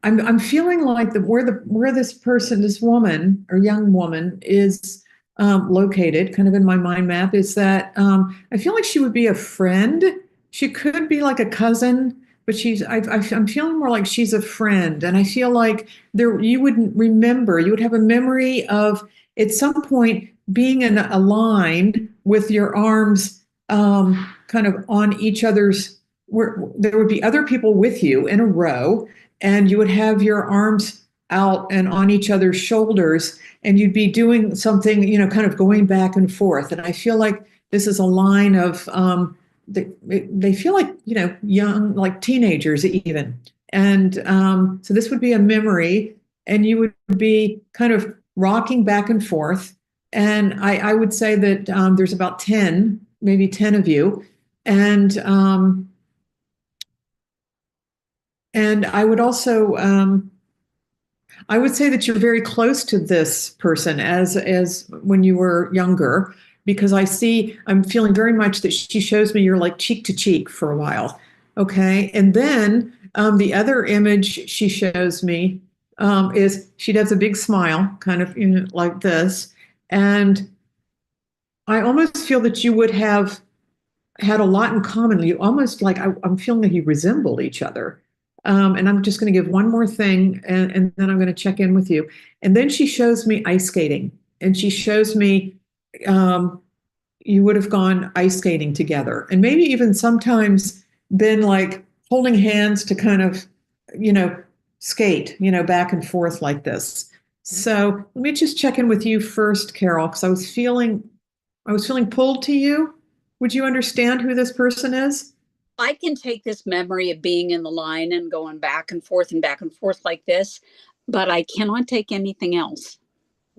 I'm feeling like where this person, this woman or young woman is located, kind of in my mind map, is that I feel like she would be a friend. She could be like a cousin, but I'm feeling more like she's a friend, and I feel like you wouldn't remember. You would have a memory of at some point being in a line with your arms kind of on each other's. Where there would be other people with you in a row, and you would have your arms out and on each other's shoulders, and you'd be doing something, kind of going back and forth. And I feel like this is a line of, they feel like, young, like teenagers even. And so this would be a memory, and you would be kind of rocking back and forth. And I would say that there's about 10, maybe 10 of you. And I would also, I would say that you're very close to this person as when you were younger, because I'm feeling very much that she shows me you're like cheek to cheek for a while. Okay. And then the other image she shows me is she does a big smile, kind of like this. And I almost feel that you would have had a lot in common. You almost like, I'm feeling that you resemble each other. And I'm just going to give one more thing, and then I'm going to check in with you. And then she shows me ice skating, and she shows me you would have gone ice skating together, and maybe even sometimes been like holding hands to kind of, skate, back and forth like this. So let me just check in with you first, Carol, because I was feeling pulled to you. Would you understand who this person is? I can take this memory of being in the line and going back and forth like this, but I cannot take anything else.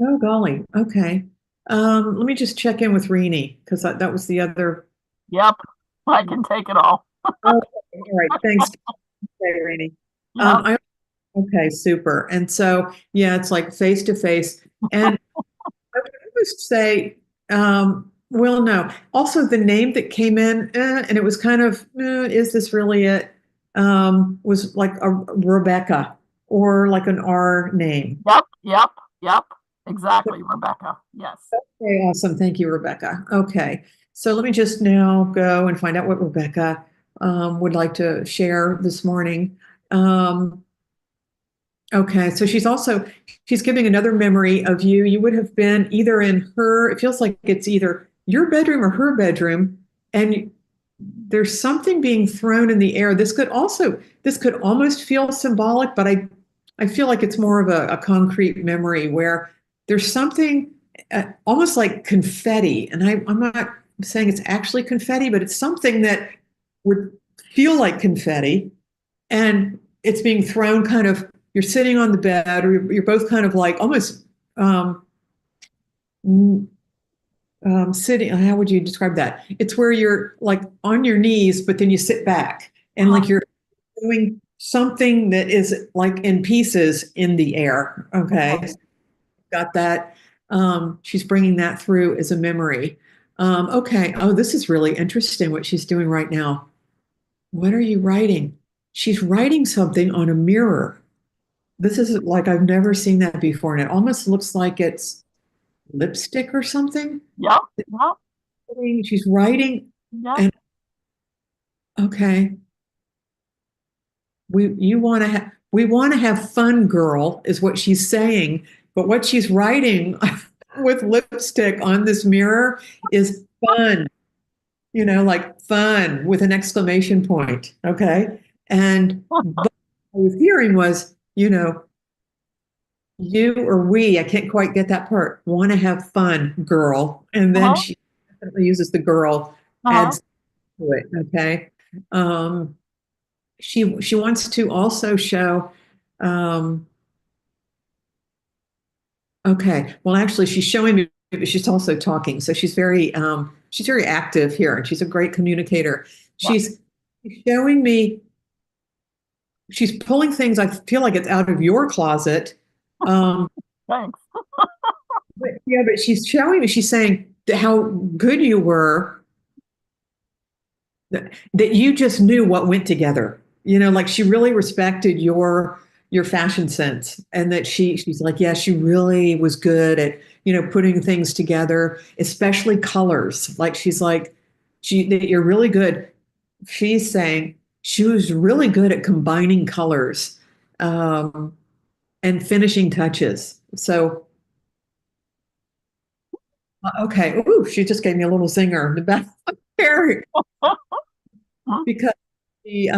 Oh, golly. Okay. Let me just check in with Rene because that was the other. Yep. I can take it all. Okay. All right. Thanks. Okay, Rene. Yep. Okay, super. And so, yeah, it's like face to face. And I would almost say, well, no. Also, the name that came in, and it was kind of, is this really it? Was like a Rebecca or like an R name. Yep. Exactly, Rebecca. Yes. Okay, awesome. Thank you, Rebecca. Okay, so let me just now go and find out what Rebecca would like to share this morning. Okay, so she's giving another memory of you. You would have been either in it feels like it's either your bedroom or her bedroom, and there's something being thrown in the air. This could almost feel symbolic, but I feel like it's more of a concrete memory where there's something almost like confetti. And I'm not saying it's actually confetti, but it's something that would feel like confetti. And it's being thrown kind of, you're sitting on the bed, or you're both kind of like almost sitting. How would you describe that? It's where you're like on your knees, but then you sit back and like you're doing something that is like in pieces in the air. Okay. Got that. She's bringing that through as a memory. Okay. Oh, this is really interesting what she's doing right now. What are you writing? She's writing something on a mirror. This is like, I've never seen that before. And it almost looks like it's lipstick or something. Yep. She's writing. Yep. And okay. We want to have fun, girl, is what she's saying. But what she's writing with lipstick on this mirror is fun. like fun with an exclamation point. Okay. And what I was hearing was, you or we, I can't quite get that part, want to have fun, girl. And then Uh-huh. she definitely uses the girl, Uh-huh. adds to it. Okay. She wants to also show, okay, well, actually, she's showing me, but she's also talking. So she's very active here, and she's a great communicator. Yeah. She's showing me, she's pulling things. I feel like it's out of your closet. Thanks. But she's showing me, she's saying how good you were, that you just knew what went together. Like she really respected your fashion sense, and that she's like, yeah, she really was good at, putting things together, especially colors. Like she's like, that you're really good. She's saying she was really good at combining colors, and finishing touches. So okay. Ooh, she just gave me a little zinger in the back of the hair because she,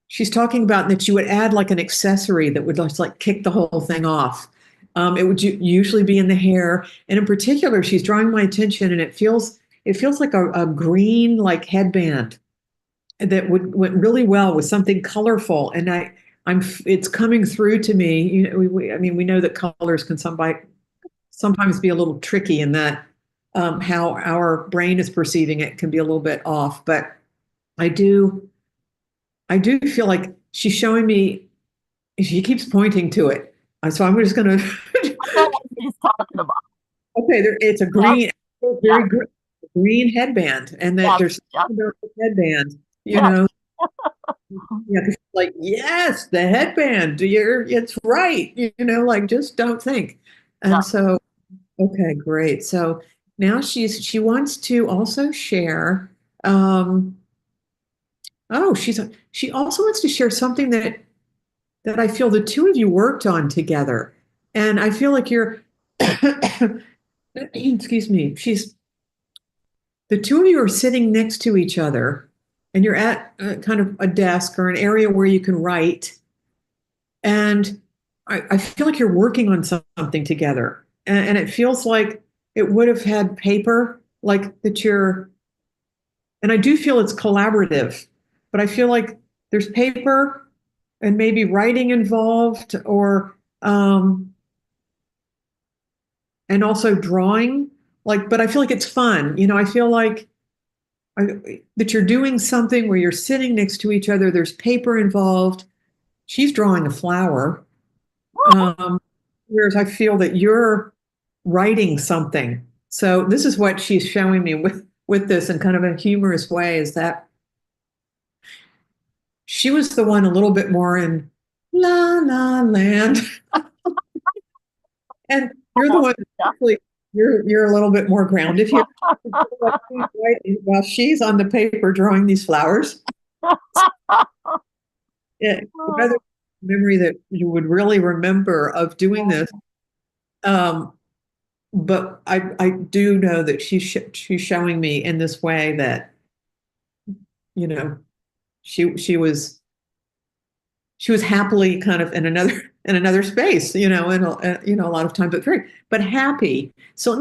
she's talking about that you would add like an accessory that would just like kick the whole thing off. It would usually be in the hair, and in particular, she's drawing my attention, and it feels like a green like headband that went really well with something colorful, and it's coming through to me. I mean, we know that colors can sometimes be a little tricky in that, how our brain is perceiving it can be a little bit off. But I do feel like she's showing me. She keeps pointing to it, so I'm just going to. I know what she's talking about. Okay, it's a green, very green headband, and that there's something about the headband, Yeah, 'cause like, yes, the headband. It's right. Like just don't think. And so, okay, great. So now she wants to also share. Oh, she also wants to share something that I feel the two of you worked on together, and I feel like you're. Excuse me. The two of you are sitting next to each other, and you're at kind of a desk or an area where you can write. And I feel like you're working on something together. And it feels like it would have had paper, like that and I do feel it's collaborative, but I feel like there's paper and maybe writing involved, or, and also drawing. But I feel like it's fun. I feel like that you're doing something where you're sitting next to each other. There's paper involved. She's drawing a flower. Whereas I feel that you're writing something. So this is what she's showing me with this in kind of a humorous way, is that she was the one a little bit more in la la land. And you're the one actually, you're a little bit more grounded here. While she's on the paper drawing these flowers. Yeah, another memory that you would really remember of doing this. But I do know that she's showing me in this way that, she was happily kind of in another space, and a lot of time, but happy. So I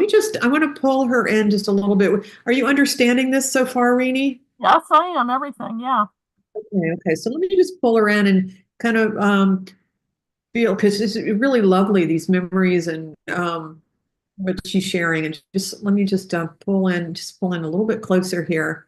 want to pull her in just a little bit. Are you understanding this so far, Rene? Yes, I am. Everything. Yeah. Okay. So let me just pull her in and kind of feel, because it's really lovely, these memories, and what she's sharing. And just let me just pull in a little bit closer here.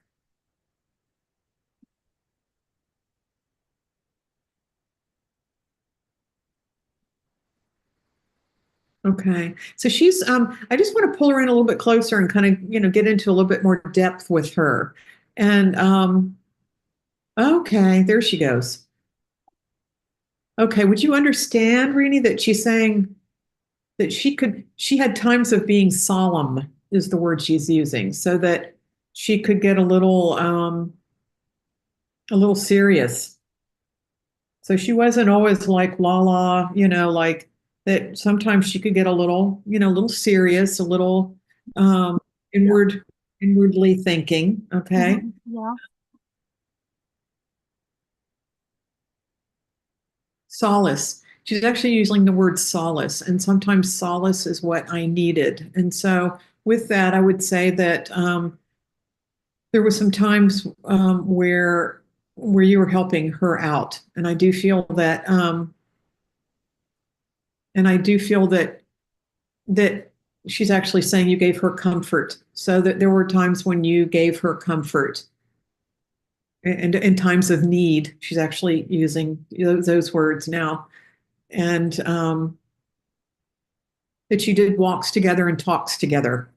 Okay. So she's, I just want to pull her in a little bit closer and kind of, get into a little bit more depth with her. And, okay, there she goes. Okay. Would you understand, Rene, that she's saying that she had times of being solemn, is the word she's using, so that she could get a little serious. So she wasn't always like la la, like that. Sometimes she could get a little serious, a little inward inwardly thinking. Okay. Yeah. Solace. She's actually using the word solace, and sometimes solace is what I needed. And so, with that, I would say that there were some times where you were helping her out, and I do feel that, that she's actually saying you gave her comfort. So that there were times when you gave her comfort, and in times of need, she's actually using those words now. And that you did walks together and talks together.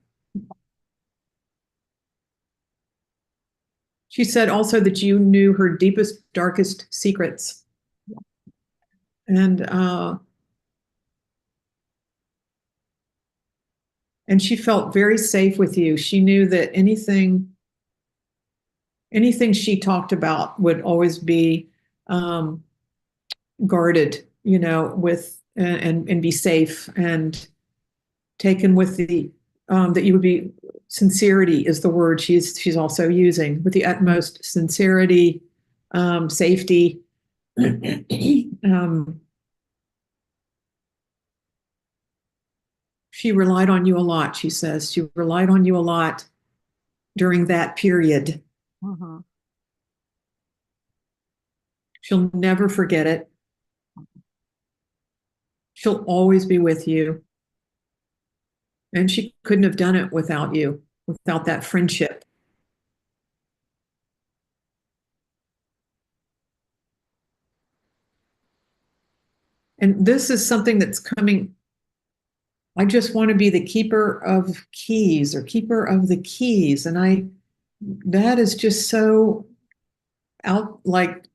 She said also that you knew her deepest, darkest secrets. And she felt very safe with you. She knew that anything she talked about would always be guarded, with and be safe and taken with the that you would be, sincerity is the word she's also using, with the utmost sincerity, safety. She relied on you a lot, she says. She relied on you a lot during that period. Mm-hmm. She'll never forget it. She'll always be with you. And she couldn't have done it without you, without that friendship. And this is something that's coming. I just want to be the keeper of keys, or keeper of the keys. And that is just so out, like,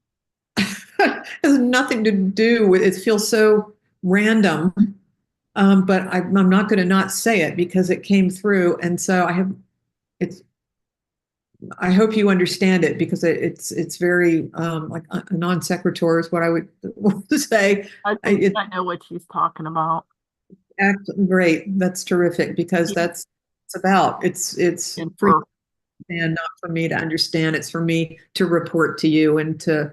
has nothing to do with it. Feels so random. But I'm not going to not say it because it came through. And so I hope you understand it, because it's very like a non sequitur is what I would say. I think I know what she's talking about. Great, that's terrific, because that's it's about. It's for you to understand, not for me to understand. It's for me to report to you and to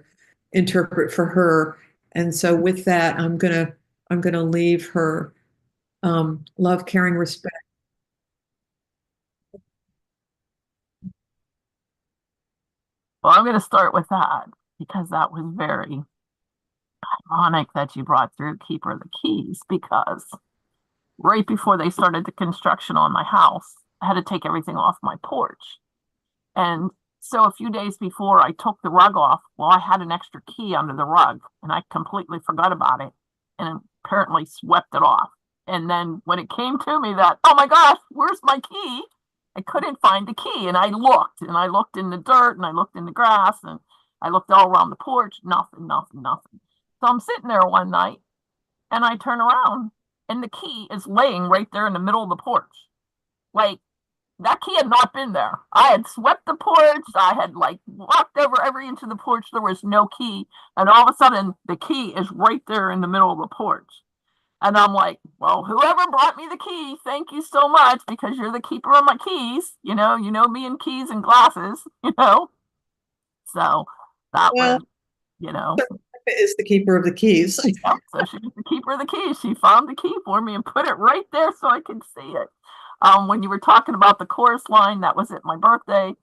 interpret for her. And so with that, I'm gonna leave her. Love, caring, respect. Well, I'm going to start with that, because that was very ironic that you brought through Keeper of the Keys, because right before they started the construction on my house, I had to take everything off my porch. And so a few days before I took the rug off, well, I had an extra key under the rug and I completely forgot about it and apparently swept it off. And then when it came to me that, oh my gosh, where's my key? I couldn't find the key. And I looked in the dirt and I looked in the grass and I looked all around the porch, nothing. So I'm sitting there one night and I turn around and the key is laying right there in the middle of the porch. Like, that key had not been there. I had swept the porch. I had like walked over every inch of the porch. There was no key. And all of a sudden the key is right there in the middle of the porch. And I'm like, well, whoever brought me the key, thank you so much, because you're the keeper of my keys. You know me and keys and glasses, So that was, is the keeper of the keys. Yep, so she's the keeper of the keys. She found the key for me and put it right there so I could see it. When you were talking about the chorus line, that was at my birthday.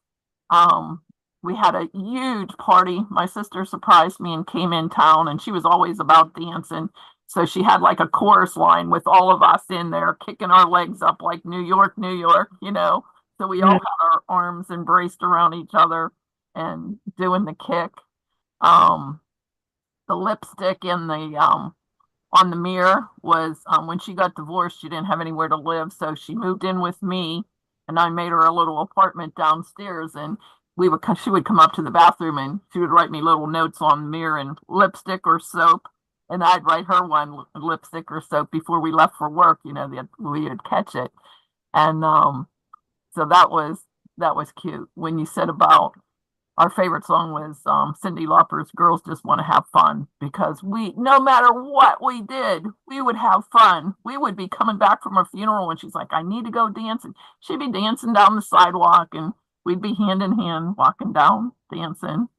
We had a huge party. My sister surprised me and came in town, and she was always about dancing. So she had like a chorus line with all of us in there, kicking our legs up like New York, New York, So we all had our arms embraced around each other and doing the kick. The lipstick in the on the mirror was when she got divorced, she didn't have anywhere to live, so she moved in with me, and I made her a little apartment downstairs, and she would come up to the bathroom and she would write me little notes on the mirror and lipstick or soap, and I'd write her one lipstick or soap before we left for work, that we would catch it. And so that was cute. When you said about our favorite song was Cyndi Lauper's "Girls Just Want to Have Fun," because no matter what we did, we would have fun. We would be coming back from her funeral and she's like, "I need to go dancing." She'd be dancing down the sidewalk and we'd be hand in hand walking down dancing,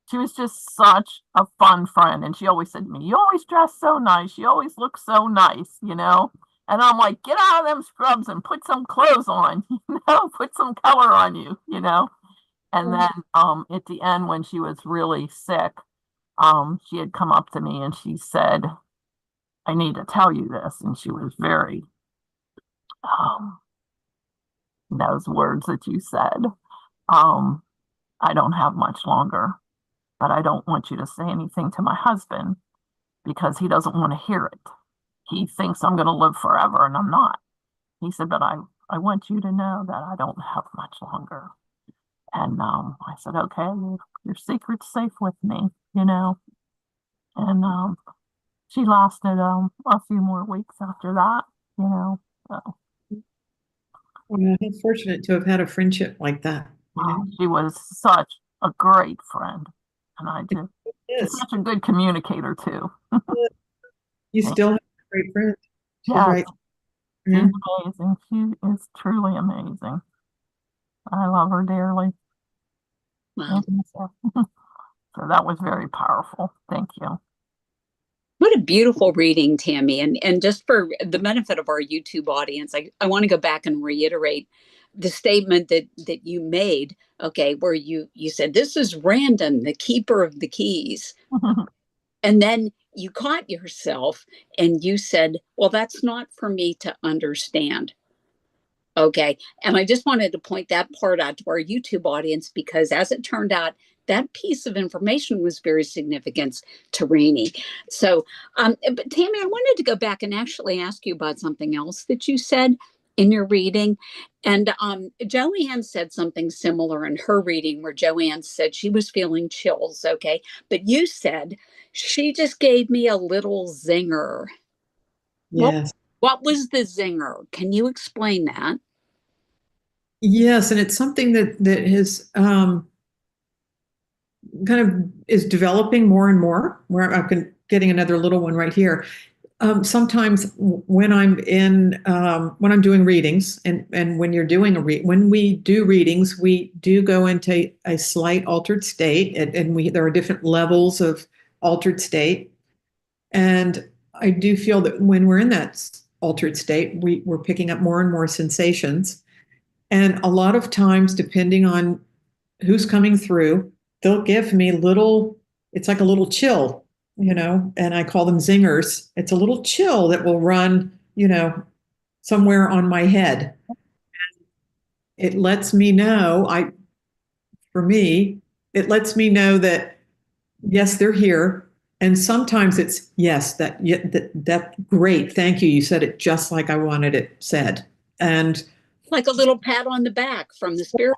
She was just such a fun friend. And she always said to me, "You always dress so nice. You always look so nice, And I'm like, "Get out of them scrubs and put some clothes on, put some color on you, And then at the end, when she was really sick, she had come up to me and she said, "I need to tell you this." And she was very, those words that you said, "I don't have much longer, but I don't want you to say anything to my husband because he doesn't want to hear it. He thinks I'm going to live forever and I'm not." He said, "But I want you to know that I don't have much longer." And I said, "Okay, your secret's safe with me, And she lasted a few more weeks after that, So, Well, how fortunate to have had a friendship like that. she was such a great friend, and she's Yes, such a good communicator too. you still have a great friend. She's Yes, right. she's Yeah. amazing. She is truly amazing. I love her dearly. Wow. So that was very powerful. Thank you. What a beautiful reading, Tammy. And just for the benefit of our YouTube audience, I want to go back and reiterate the statement that you made, okay, where you said, "This is random, the keeper of the keys." And then you caught yourself and you said, "Well, that's not for me to understand." Okay. And I just wanted to point that part out to our YouTube audience because, as it turned out, that piece of information was very significant to Rene. So, but Tammy, I wanted to go back and actually ask you about something else that you said in your reading. And JoAnn said something similar in her reading, where JoAnn said she was feeling chills. Okay. But you said, "She just gave me a little zinger." Yes. What was the zinger? Can you explain that? Yes, and it's something that has kind of is developing more and more. Where I'm getting another little one right here. Sometimes when I'm when I'm doing readings, and when you're doing when we do readings, we do go into a slight altered state, and there are different levels of altered state, and I do feel that when we're in that altered state, we're picking up more and more sensations. And a lot of times, depending on who's coming through, they'll give me it's like a little chill, and I call them zingers. It's a little chill that will run, somewhere on my head. It lets me know, for me, it lets me know that, yes, they're here. And sometimes it's, yes, that great. Thank you. You said it just like I wanted it said. And Like a little pat on the back from the spirit.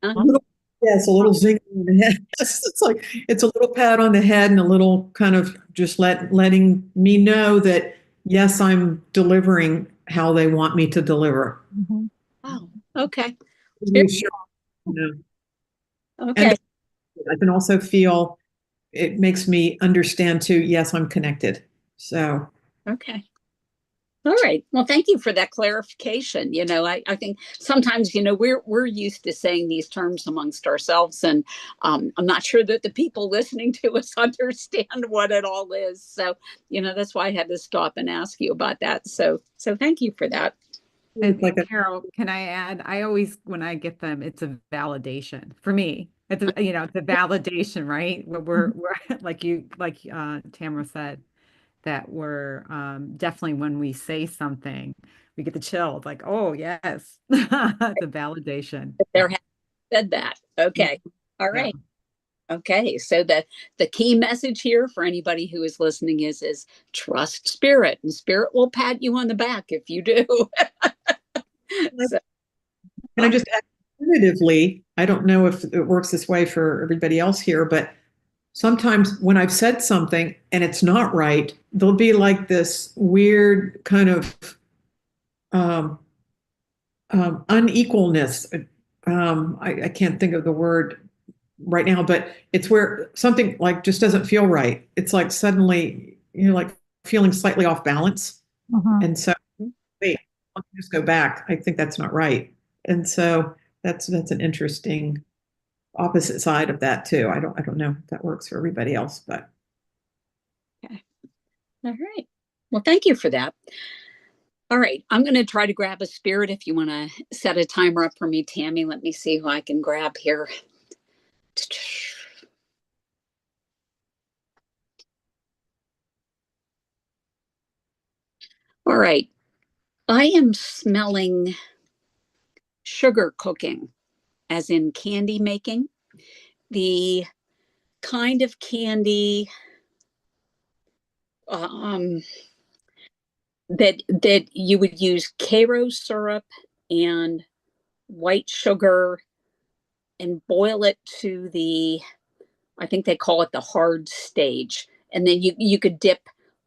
Huh? yes, a little zing on the head. It's a little pat on the head and a little kind of just letting me know that, yes, I'm delivering how they want me to deliver. Oh, okay. Sure, Okay. And I can also feel it makes me understand too, yes, I'm connected. So Okay. All right. Well, thank you for that clarification. I think sometimes, we're used to saying these terms amongst ourselves, and I'm not sure that the people listening to us understand what it all is. So, that's why I had to stop and ask you about that. So thank you for that. it's like Carol, can I add? I always, when I get them, it's a validation for me. It's a validation, right? We're like Tamara said, that we're definitely, when we say something, we get the chill. Like, oh yes, it's a validation. There has said that. Okay. All Yeah. right. Okay, so the key message here for anybody who is listening is trust spirit, and spirit will pat you on the back if you do. So, Can I just add, alternatively, I don't know if it works this way for everybody else here, but sometimes when I've said something and it's not right, there'll be like this weird kind of unequalness. I can't think of the word. right now, but it's where something like just doesn't feel right. It's like suddenly you're like feeling slightly off balance. And so, wait, let me just go back. I think that's not right. And so that's an interesting opposite side of that too. I don't know if that works for everybody else, but Okay. All right. Well, thank you for that. All right. I'm going to try to grab a spirit. If you want to set a timer up for me, Tammy, let me see who I can grab here. All right. I am smelling sugar cooking, as in candy making. The kind of candy that you would use Karo syrup and white sugar and boil it to the, I think they call it the hard stage. And then you could dip,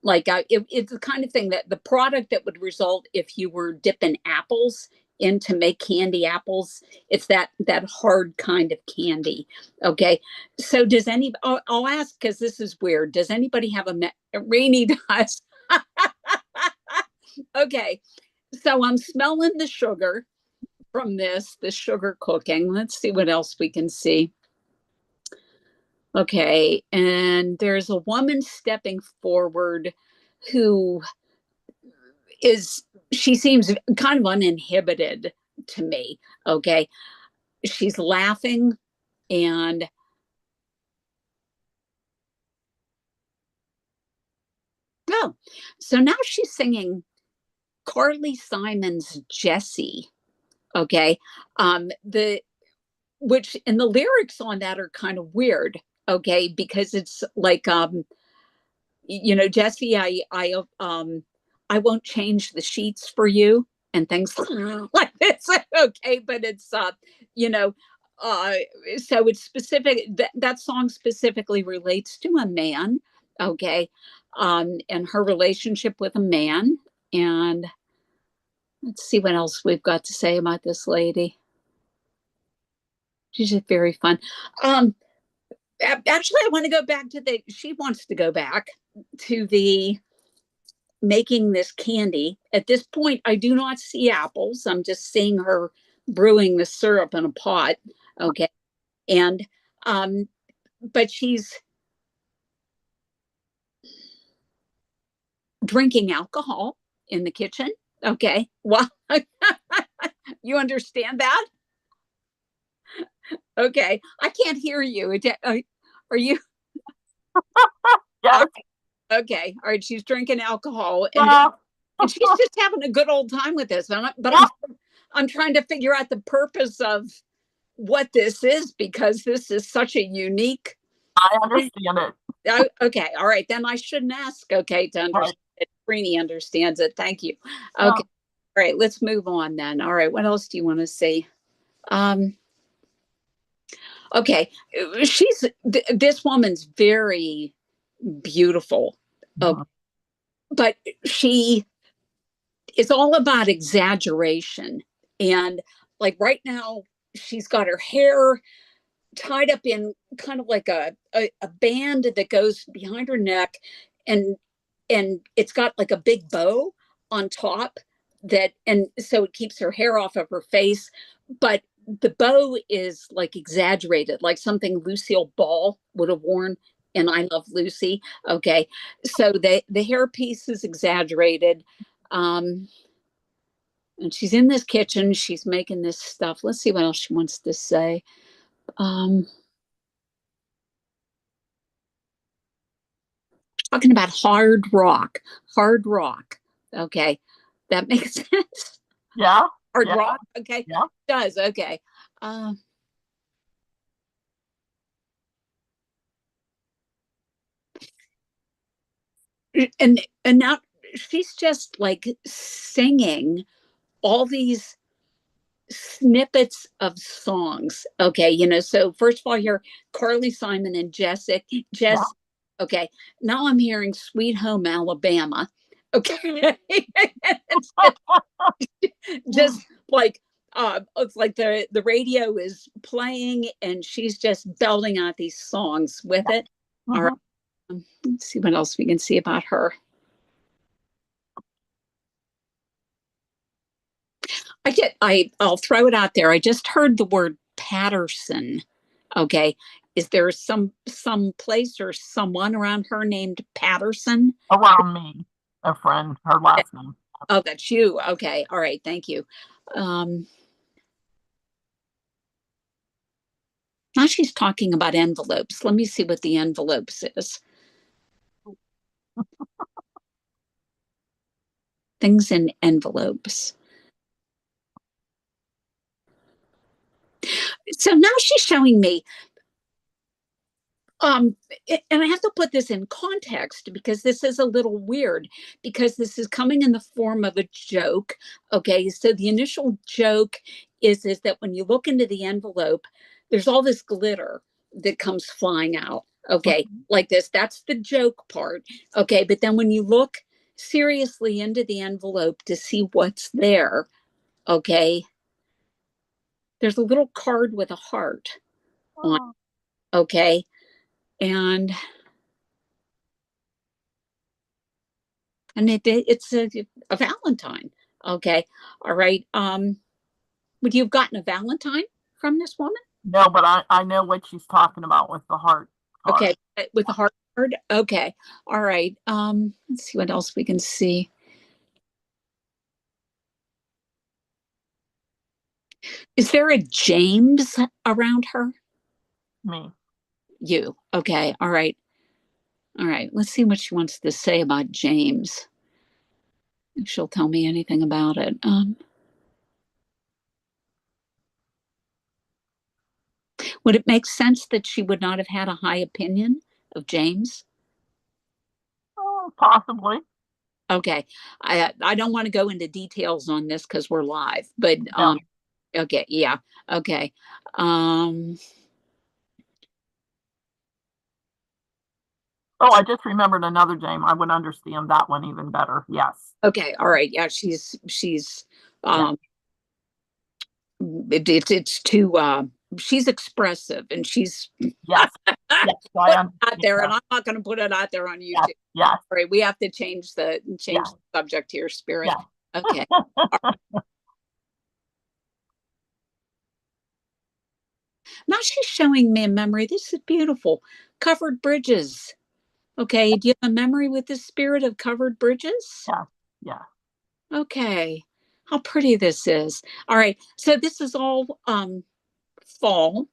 like it's the kind of thing that the product that would result if you were dipping apples in to make candy apples. It's that hard kind of candy. Okay. So does any, I'll ask because this is weird. Does anybody have Rene does? Okay. So I'm smelling the sugar from the sugar cooking. Let's see what else we can see. Okay, and there's a woman stepping forward who she seems kind of uninhibited to me. Okay, she's laughing and oh, so now she's singing Carly Simon's Jessie. Okay, which and the lyrics on that are kind of weird. Okay, because it's like Jessie, I won't change the sheets for you and things like this. Okay, but it's you know, uh, so it's specific. That song specifically relates to a man. Okay, and her relationship with a man. And let's see what else we've got to say about this lady. She's just very fun. Actually, I want to go back to she wants to go back to the making this candy. At this point, I do not see apples. I'm just seeing her brewing the syrup in a pot. Okay. And, but she's drinking alcohol in the kitchen. Okay. Well, you understand that? Okay. I can't hear you. Are you? Yes. Okay. All right. She's drinking alcohol Yeah. and she's just having a good old time with this. I'm trying to figure out the purpose of what this is because this is such a unique. I understand it. Okay. All right. Then I shouldn't ask. Okay. To understand it. Rene understands it. Thank you. Okay. All right. Let's move on then. All right. What else do you want to say? Okay. This woman's very beautiful. Okay. But she is all about exaggeration. And like right now, she's got her hair tied up in kind of like a band that goes behind her neck and it's got like a big bow on top and so it keeps her hair off of her face, but the bow is like exaggerated, like something Lucille Ball would have worn in I Love Lucy. Okay, so the hairpiece is exaggerated. And she's in this kitchen, she's making this stuff. Let's see what else she wants to say. Talking about hard rock. Okay, that makes sense. Yeah. Hard rock. Okay, yeah. It does. Okay. And now she's just like singing all these snippets of songs. Okay, so first of all, here Carly Simon and Jess. Okay, now I'm hearing Sweet Home Alabama. Okay, just like it's like the radio is playing and she's just belting out these songs with it. All right. Let's see what else we can see about her. I'll throw it out there. I just heard the word Patterson. Okay. Is there some place or someone around her named Patterson? Around me, a friend, her last name. Oh, that's you. Okay. All right. Thank you. Now she's talking about envelopes. Let me see what the envelopes is. Things in envelopes. So now she's showing me, and I have to put this in context because this is a little weird because this is coming in the form of a joke. Okay, so the initial joke is that when you look into the envelope, there's all this glitter that comes flying out. Okay, like this. That's the joke part. Okay, but then when you look seriously into the envelope to see what's there, okay, there's a little card with a heart on it, okay, and it's a Valentine. Okay, all right. Would you have gotten a Valentine from this woman? No, but I know what she's talking about with the heart card. Okay, with the heart card. Okay, all right. Let's see what else we can see. Is there a James around her? Me. You. Okay, all right. All right, let's see what she wants to say about James. If she'll tell me anything about it. Would it make sense that she would not have had a high opinion of James? Oh, possibly. Okay. I don't want to go into details on this because we're live, but okay, yeah. Okay. Oh, I just remembered another James. I would understand that one even better. Yes. Okay, all right. Yeah, she's it's too she's expressive and she's yes. Yes, I out there, and I'm not going to put it out there on YouTube. Yes. All right, we have to change the subject here, Spirit. Yes. Okay. Now she's showing me a memory. This is beautiful. Covered bridges. Okay, do you have a memory with the spirit of covered bridges? Yeah. Yeah. Okay. How pretty this is. All right. So this is all fall.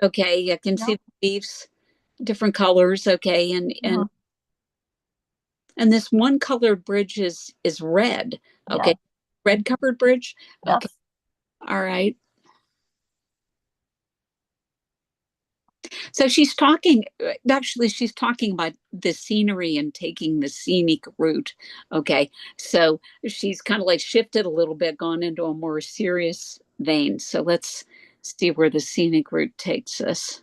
Okay, I can see the leaves, different colors. Okay, and this one colored bridge is red. Okay, red covered bridge. Yes. Okay, all right. So she's talking about the scenery and taking the scenic route. Okay, so she's kind of like shifted a little bit, gone into a more serious vein. So let's see where the scenic route takes us.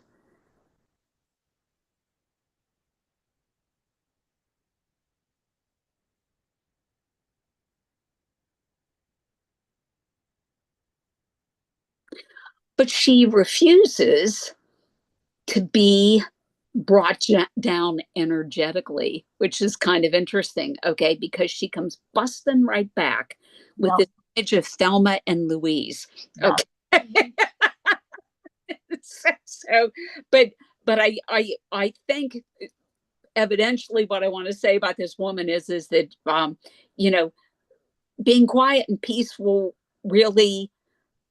But she refuses to be brought down energetically, which is kind of interesting, okay, because she comes busting right back with this image of Thelma and Louise. Okay. So, but I think evidentially what I want to say about this woman is that you know, being quiet and peaceful really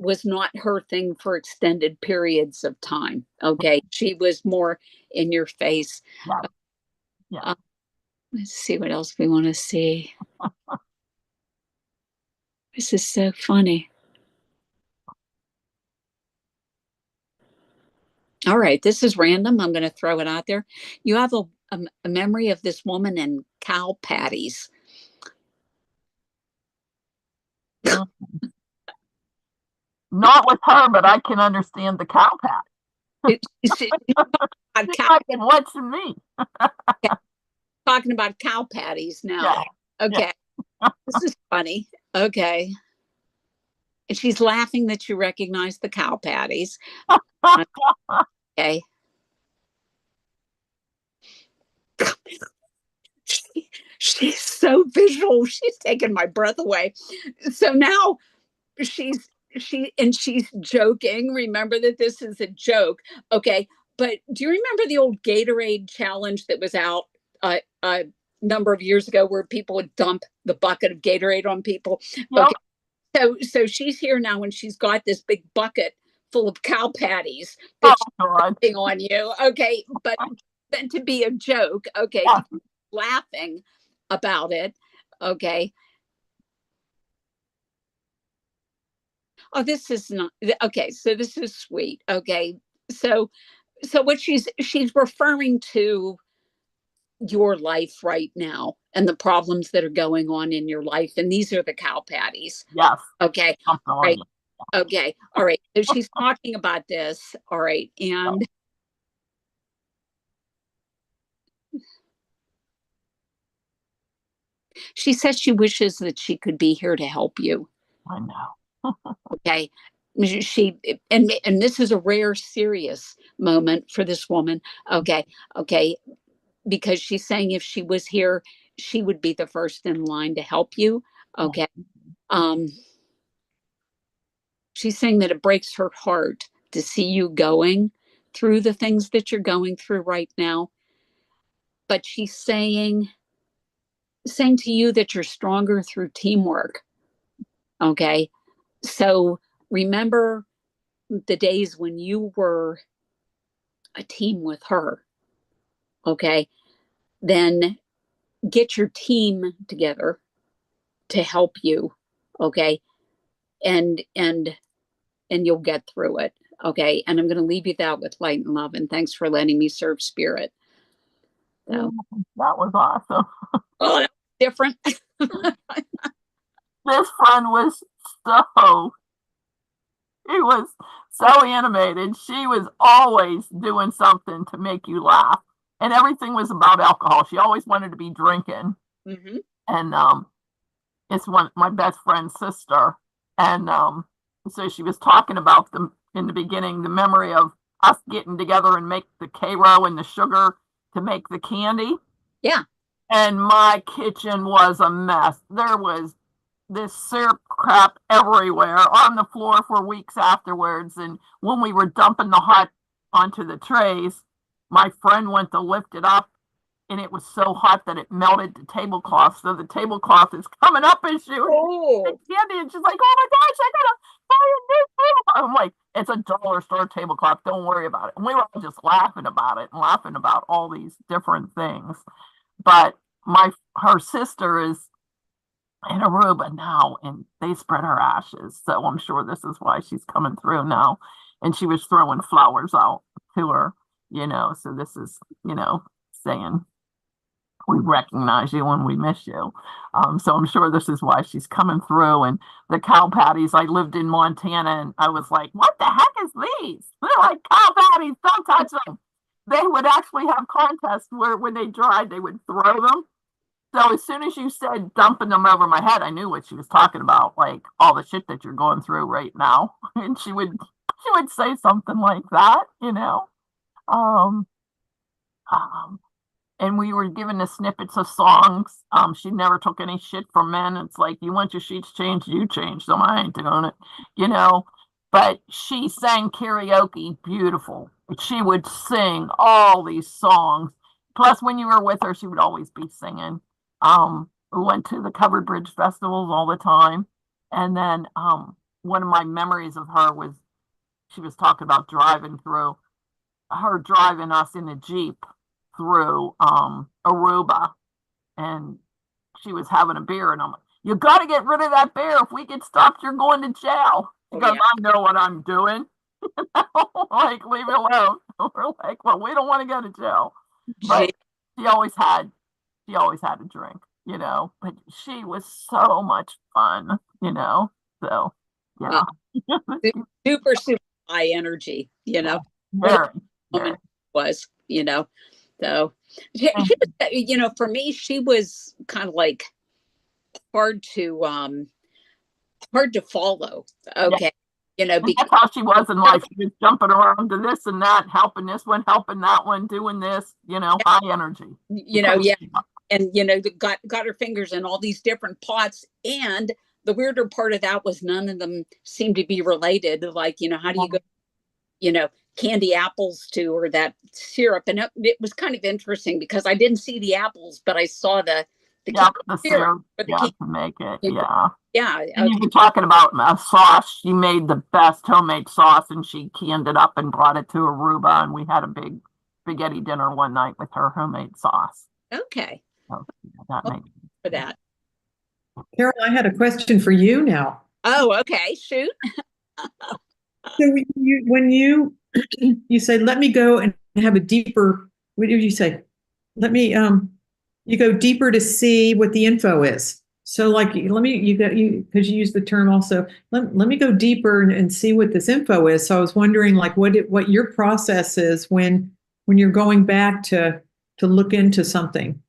was not her thing for extended periods of time. Okay, she was more in your face. Let's see what else we want to see. This is so funny. All right, this is random. I'm going to throw it out there. You have a memory of this woman and cow patties. Not with her, but I can understand the cow patty. What's me? Talking about cow patties now. Okay. This is funny. Okay. And she's laughing that you recognize the cow patties. Okay. She's so visual. She's taking my breath away. So now she's joking. Remember that this is a joke. Okay. But do you remember the old Gatorade challenge that was out a number of years ago where people would dump the bucket of Gatorade on people? Yep. Okay. So she's here now and she's got this big bucket full of cow patties that she's putting on you. Okay. But meant to be a joke. Okay. Yeah. Laughing about it. Okay. Oh, this is not okay. So this is sweet. Okay. So what she's referring to your life right now and the problems that are going on in your life. And these are the cow patties. Yes. Okay. All right. Okay. All right. So she's talking about this. All right. And she says she wishes that she could be here to help you. I know. Okay. And this is a rare, serious moment for this woman. Okay. Okay. Because she's saying if she was here, she would be the first in line to help you. Okay. She's saying that it breaks her heart to see you going through the things that you're going through right now. But she's saying to you that you're stronger through teamwork. Okay. So remember the days when you were a team with her. Okay. Then get your team together to help you. Okay. And you'll get through it. Okay. And I'm going to leave you that with light and love. And thanks for letting me serve spirit. So, that was awesome. Oh, that was different. This friend was so animated. She was always doing something to make you laugh. And everything was about alcohol. She always wanted to be drinking. Mm-hmm. And it's my best friend's sister. And so she was talking about in the beginning, the memory of us getting together and make the Karo and the sugar to make the candy. Yeah. And my kitchen was a mess. There was this syrup crap everywhere on the floor for weeks afterwards. And when we were dumping the hot onto the trays, my friend went to lift it up and it was so hot that it melted the tablecloth. So the tablecloth is coming up as she was candy, and she's like, "Oh my gosh, I gotta buy a new tablecloth." I'm like, "It's a dollar store tablecloth. Don't worry about it." And we were all just laughing about it and laughing about all these different things. But her sister is in Aruba now, and they spread her ashes. So I'm sure this is why she's coming through now. And she was throwing flowers out to her, So this is, saying we recognize you and we miss you. So I'm sure this is why she's coming through. And the cow patties, I lived in Montana and I was like, what the heck is these? They're like cow patties, don't touch them. They would actually have contests where when they dried, they would throw them. So as soon as you said dumping them over my head, I knew what she was talking about, like all the shit that you're going through right now. And she would say something like that, and we were given the snippets of songs. She never took any shit from men. It's like, you want your sheets changed, you change them. I ain't doing it, But she sang karaoke beautiful. She would sing all these songs. Plus, when you were with her, she would always be singing. We went to the Covered Bridge festivals all the time. And then one of my memories of her was she was talking about driving us in a Jeep through Aruba, and she was having a beer, and I'm like, "You got to get rid of that beer. If we get stopped, you're going to jail." Because I know what I'm doing. Like, leave it alone. We're like, well, we don't want to go to jail. But she always had a drink, But she was so much fun, So yeah, super high energy, Very. Was, So she was, for me, she was kind of like hard to hard to follow. Okay. You know, because that's how she was in life. She was jumping around to this and that, helping this one, helping that one, doing this, high energy. Yeah. And, got her fingers in all these different pots. And the weirder part of that was none of them seemed to be related. Like, how do you go, candy apples to, or that syrup? And it was kind of interesting because I didn't see the apples, but I saw the syrup to make it. Yeah. And you were talking about a sauce. She made the best homemade sauce, and she canned it up and brought it to Aruba, and we had a big spaghetti dinner one night with her homemade sauce. Okay. So, that makes sense for that. Carol, I had a question for you now. Oh, okay. Shoot. So when you say, let me go and have a deeper, what did you say? Let me, you go deeper to see what the info is. So like, because you use the term also, let me go deeper and see what this info is. So I was wondering like what your process is when you're going back to look into something.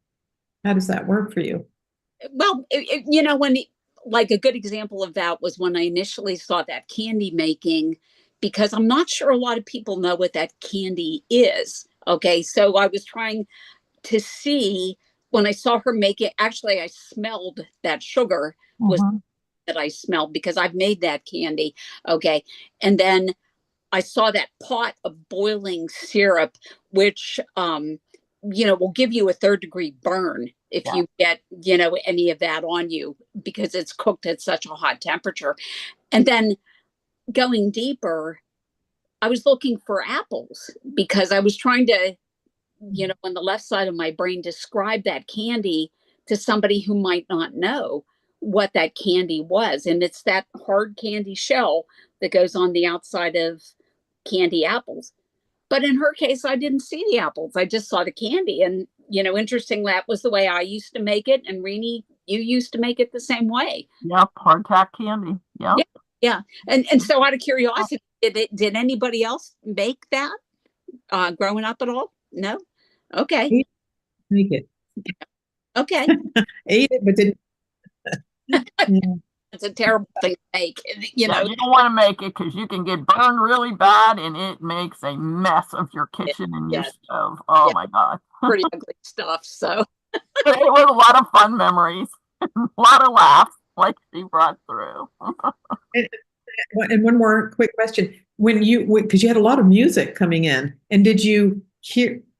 How does that work for you? Well, like a good example of that was when I initially saw that candy making, because I'm not sure a lot of people know what that candy is. Okay. So I was trying to see when I saw her make it. Actually, I smelled that sugar was that I smelled because I've made that candy. Okay. And then I saw that pot of boiling syrup, which, will give you a 3rd-degree burn if you get, any of that on you because it's cooked at such a hot temperature. And then going deeper, I was looking for apples because I was trying to, on the left side of my brain, describe that candy to somebody who might not know what that candy was. And it's that hard candy shell that goes on the outside of candy apples. But in her case, I didn't see the apples. I just saw the candy. And, interesting, that was the way I used to make it. And Rene, you used to make it the same way. Yep, hardtack candy. Yep. Yeah. And so out of curiosity, did anybody else make that growing up at all? No? Okay. Make it. Okay. Ate it, but didn't. Yeah. It's a terrible thing to make. You don't want to make it because you can get burned really bad, and it makes a mess of your kitchen and your stove. Oh my God. Pretty ugly stuff. So it was a lot of fun memories, a lot of laughs like she brought through. And one more quick question. Because you had a lot of music coming in, and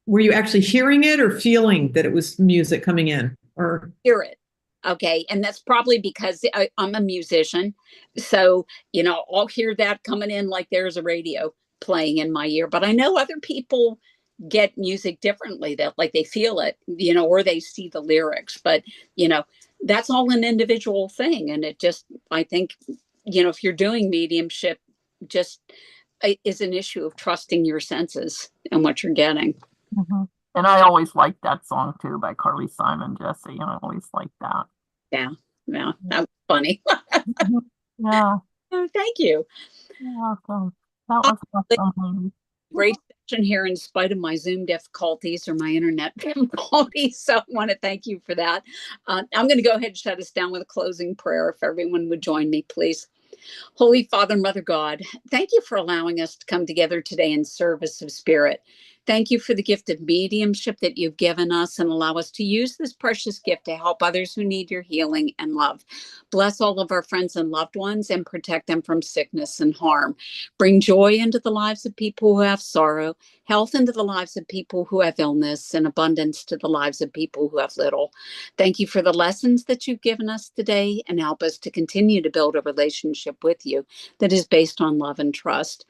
were you actually hearing it or feeling that it was music coming in? Or hear it. Okay. And that's probably because I'm a musician. So, I'll hear that coming in like there's a radio playing in my ear. But I know other people get music differently, that like they feel it, or they see the lyrics. But, that's all an individual thing. And it just, I think, if you're doing mediumship, just is an issue of trusting your senses and what you're getting. And I always liked that song too by Carly Simon, Jesse. I always liked that. Yeah, that was funny. Yeah. Oh, thank you. You're welcome. That was awesome. Great session here in spite of my Zoom difficulties or my internet difficulties. So I want to thank you for that. I'm going to go ahead and shut us down with a closing prayer. If everyone would join me, please. Holy Father, Mother God, thank you for allowing us to come together today in service of spirit. Thank you for the gift of mediumship that you've given us, and allow us to use this precious gift to help others who need your healing and love. Bless all of our friends and loved ones and protect them from sickness and harm. Bring joy into the lives of people who have sorrow, health into the lives of people who have illness, and abundance to the lives of people who have little. Thank you for the lessons that you've given us today, and help us to continue to build a relationship with you that is based on love and trust.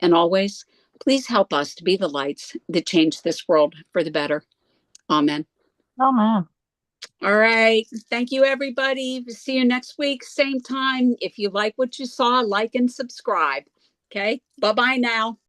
And always, please help us to be the lights that change this world for the better. Amen. Amen. All right. Thank you, everybody. See you next week, same time. If you like what you saw, like and subscribe. Okay. Bye-bye now.